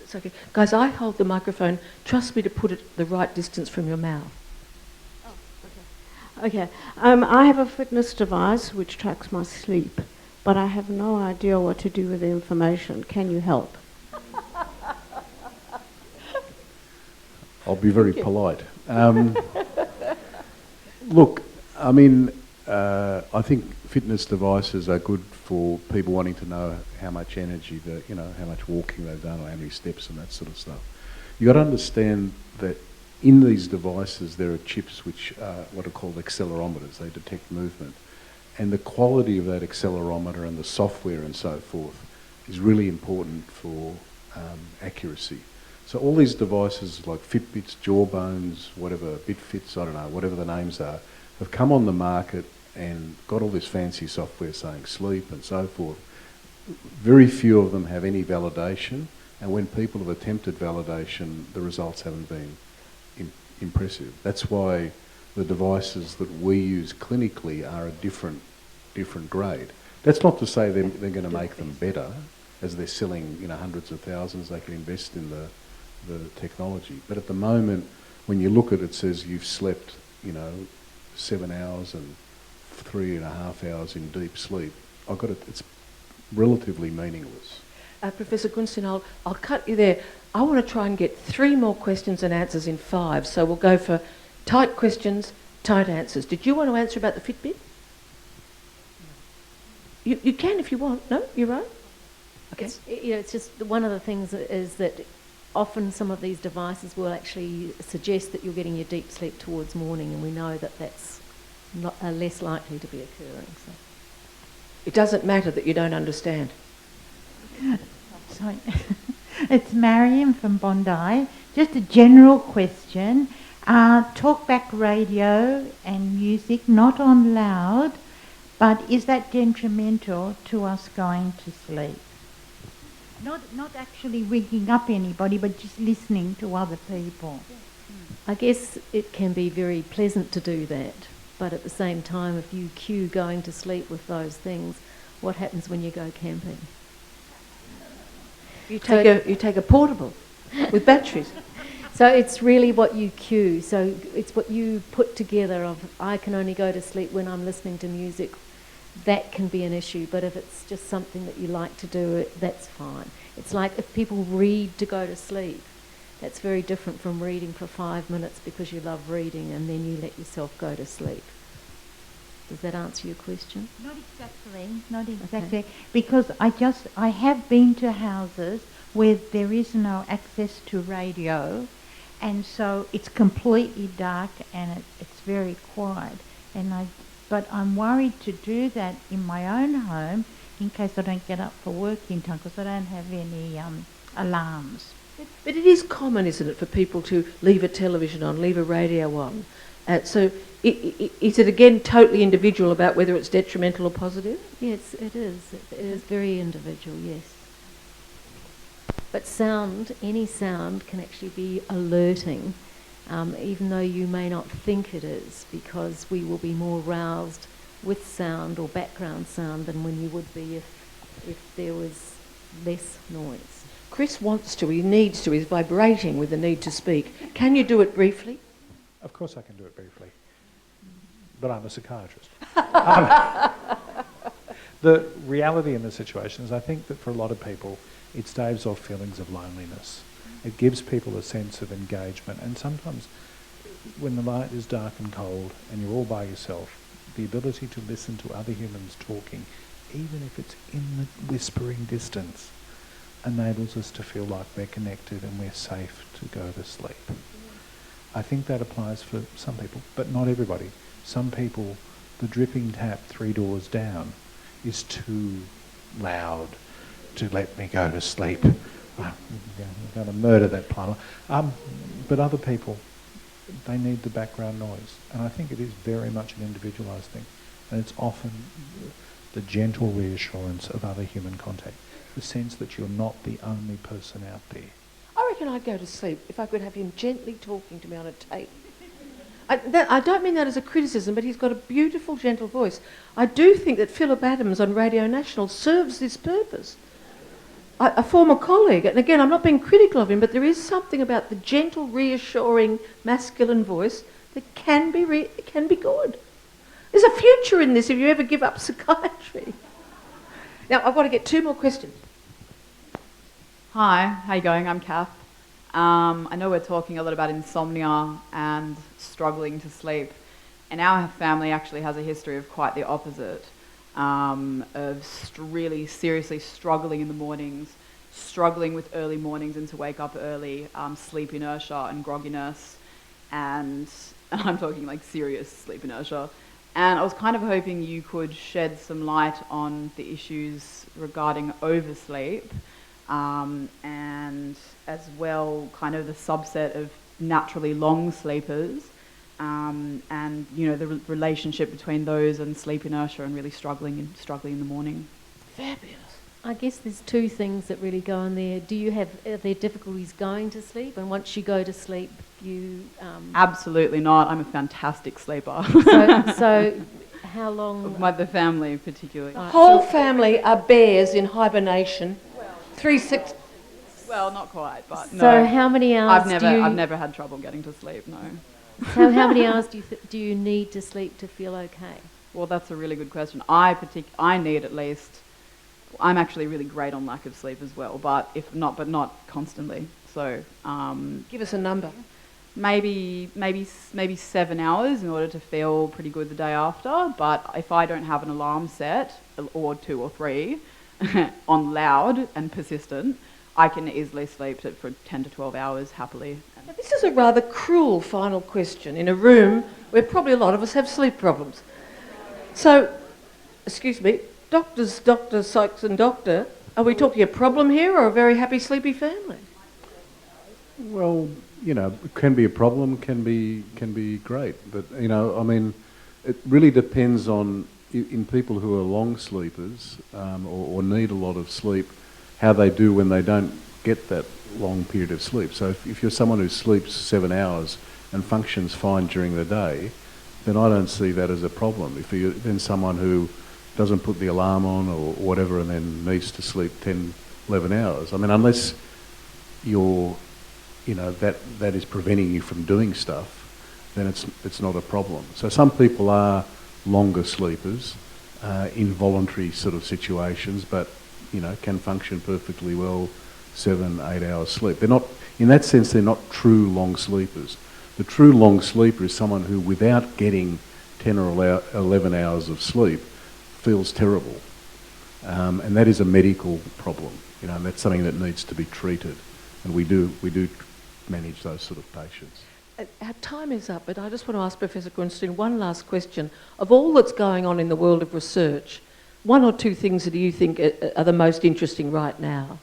It's okay. Guys, I hold the microphone. Trust me to put it the right distance from your mouth. Okay. I have a fitness device which tracks my sleep, but I have no idea what to do with the information. Can you help? I'll be very polite. Look, I mean, I think fitness devices are good for people wanting to know how much energy, how much walking they've done or how many steps and that sort of stuff. You've got to understand that in these devices there are chips which are what are called accelerometers. They detect movement. And the quality of that accelerometer and the software and so forth is really important for accuracy. So all these devices like Fitbits, Jawbones, whatever, BitFits, I don't know, whatever the names are, have come on the market and got all this fancy software saying sleep and so forth. Very few of them have any validation, and when people have attempted validation, the results haven't been impressive. That's why the devices that we use clinically are a different grade. That's not to say they're going to make them better, as they're selling hundreds of thousands. They can invest in the technology. But at the moment, when you look at it, it says you've slept 7 hours and 3.5 hours in deep sleep. It's relatively meaningless. Professor Grunstein, I'll cut you there. I want to try and get 3 more questions and answers in 5. So we'll go for tight questions, tight answers. Did you want to answer about the Fitbit? You can if you want. No, you're right. Okay. It's just one of the things is that often some of these devices will actually suggest that you're getting your deep sleep towards morning, and we know that that's not less likely to be occurring. So. It doesn't matter that you don't understand. Sorry. It's Mariam from Bondi. Just a general question. Talkback radio and music, not on loud, but is that detrimental to us going to sleep? Not actually waking up anybody, but just listening to other people. I guess it can be very pleasant to do that, but at the same time, if you cue going to sleep with those things, what happens when you go camping? You take a portable with batteries. So it's really what you cue. So it's what you put together of, I can only go to sleep when I'm listening to music. That can be an issue, but if it's just something that you like to do, that's fine. It's like if people read to go to sleep, that's very different from reading for 5 minutes because you love reading and then you let yourself go to sleep. Does that answer your question? Not exactly, Okay. because I have been to houses where there is no access to radio, and so it's completely dark and it's very quiet. But I'm worried to do that in my own home in case I don't get up for work in time because I don't have any alarms. But it is common, isn't it, for people to leave a television on, leave a radio on. So is it again totally individual about whether it's detrimental or positive? Yes, it is. It is very individual, yes. But sound, any sound can actually be alerting, even though you may not think it is, because we will be more roused with sound or background sound than when you would be if there was less noise. Chris wants to, he needs to, he's vibrating with the need to speak. Can you do it briefly? Of course I can do it briefly, but I'm a psychiatrist. The reality in the situation is I think that for a lot of people it staves off feelings of loneliness. It gives people a sense of engagement, and sometimes when the light is dark and cold and you're all by yourself, the ability to listen to other humans talking, even if it's in the whispering distance, enables us to feel like we're connected and we're safe to go to sleep. I think that applies for some people, but not everybody. Some people, the dripping tap 3 doors down is too loud to let me go to sleep. I'm going to murder that plumber. But other people, they need the background noise. And I think it is very much an individualised thing. And it's often the gentle reassurance of other human contact, the sense that you're not the only person out there. I reckon I'd go to sleep if I could have him gently talking to me on a tape. I don't mean that as a criticism, but he's got a beautiful, gentle voice. I do think that Philip Adams on Radio National serves this purpose. A former colleague, and again, I'm not being critical of him, but there is something about the gentle, reassuring, masculine voice that can be good. There's a future in this if you ever give up psychiatry. Now, I've got to get 2 more questions. Hi, how you going? I'm Kath. I know we're talking a lot about insomnia and struggling to sleep, and our family actually has a history of quite the opposite, of really seriously struggling in the mornings, struggling with early mornings and to wake up early, sleep inertia and grogginess, and I'm talking like serious sleep inertia. And I was kind of hoping you could shed some light on the issues regarding oversleep, and as well kind of the subset of naturally long sleepers, and you know the relationship between those and sleep inertia and really struggling in the morning. Fabulous. I guess there's 2 things that really go in there. Are there difficulties going to sleep? And once you go to sleep, you... Absolutely not. I'm a fantastic sleeper. So how long... The family particularly. The whole family are bears in hibernation. 3-6... Well, not quite, but no. So how many hours I've never had trouble getting to sleep, no. So how many hours do you need to sleep to feel okay? Well, that's a really good question. I need at least... I'm actually really great on lack of sleep as well, but not constantly. So give us a number. Maybe 7 hours in order to feel pretty good the day after. But if I don't have an alarm set, or 2 or 3, on loud and persistent, I can easily sleep for 10 to 12 hours happily. Now, this is a rather cruel final question in a room where probably a lot of us have sleep problems. So, excuse me, doctor, psychs and doctor, are we talking a problem here or a very happy, sleepy family? Well, you know, it can be a problem, can be great. But, you know, I mean, it really depends on, in people who are long sleepers or need a lot of sleep, how they do when they don't get that long period of sleep. So if you're someone who sleeps 7 hours and functions fine during the day, then I don't see that as a problem. If you're then someone who doesn't put the alarm on or whatever and then needs to sleep 10, 11 hours. I mean, unless you're that is preventing you from doing stuff, then it's not a problem. So some people are longer sleepers, involuntary sort of situations, but can function perfectly well 7-8 hours sleep. They're not, in that sense, they're not true long sleepers. The true long sleeper is someone who, without getting 10 or 11 hours of sleep, feels terrible, and that is a medical problem. And that's something that needs to be treated, and we do manage those sort of patients. Our time is up, but I just want to ask Professor Grunstein one last question. Of all that's going on in the world of research, one or two things that you think are the most interesting right now?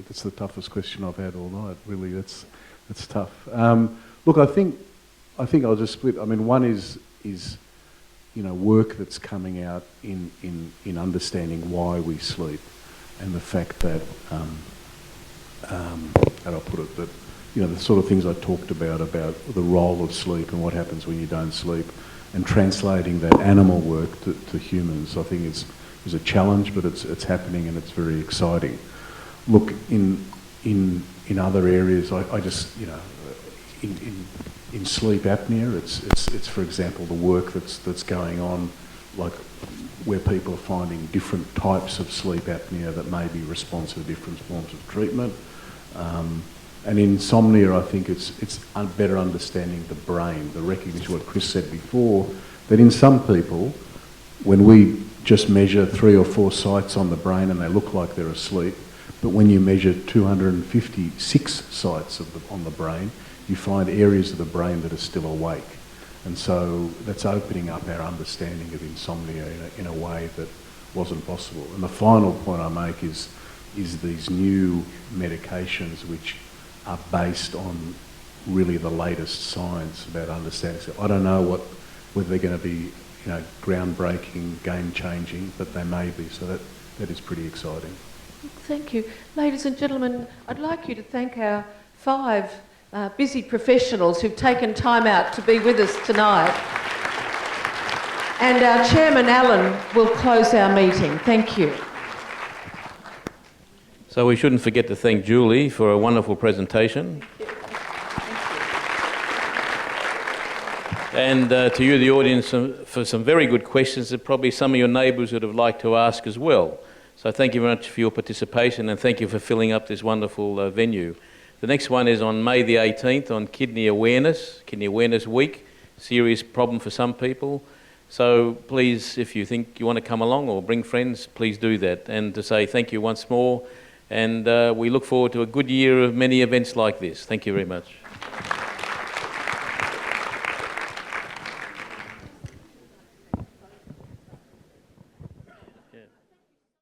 That's the toughest question I've had all night. Really, that's tough. Look, I think I'll just split. I mean, one is work that's coming out in understanding why we sleep, and the fact that how do I put it, that the sort of things I talked about the role of sleep and what happens when you don't sleep, and translating that animal work to humans, I think is a challenge, but it's happening and it's very exciting. Look, in other areas, I just in sleep apnea, it's for example the work that's going on, like where people are finding different types of sleep apnea that may be responsive to different forms of treatment. And in insomnia, I think it's better understanding the brain, the recognition, what Chris said before, that in some people, when we just measure 3 or 4 sites on the brain and they look like they're asleep, but when you measure 256 sites on the brain, you find areas of the brain that are still awake. And so that's opening up our understanding of insomnia in a way that wasn't possible. And the final point I make is these new medications which are based on really the latest science about understanding. So I don't know whether they're going to be groundbreaking, game-changing, but they may be. So that is pretty exciting. Thank you. Ladies and gentlemen, I'd like you to thank our 5 busy professionals who've taken time out to be with us tonight. And our chairman, Alan, will close our meeting. Thank you. So we shouldn't forget to thank Julie for a wonderful presentation. And to you, the audience, for some very good questions that probably some of your neighbours would have liked to ask as well. So thank you very much for your participation, and thank you for filling up this wonderful venue. The next one is on May the 18th on Kidney Awareness Week. Serious problem for some people. So please, if you think you want to come along or bring friends, please do that. And to say thank you once more, and we look forward to a good year of many events like this. Thank you very much.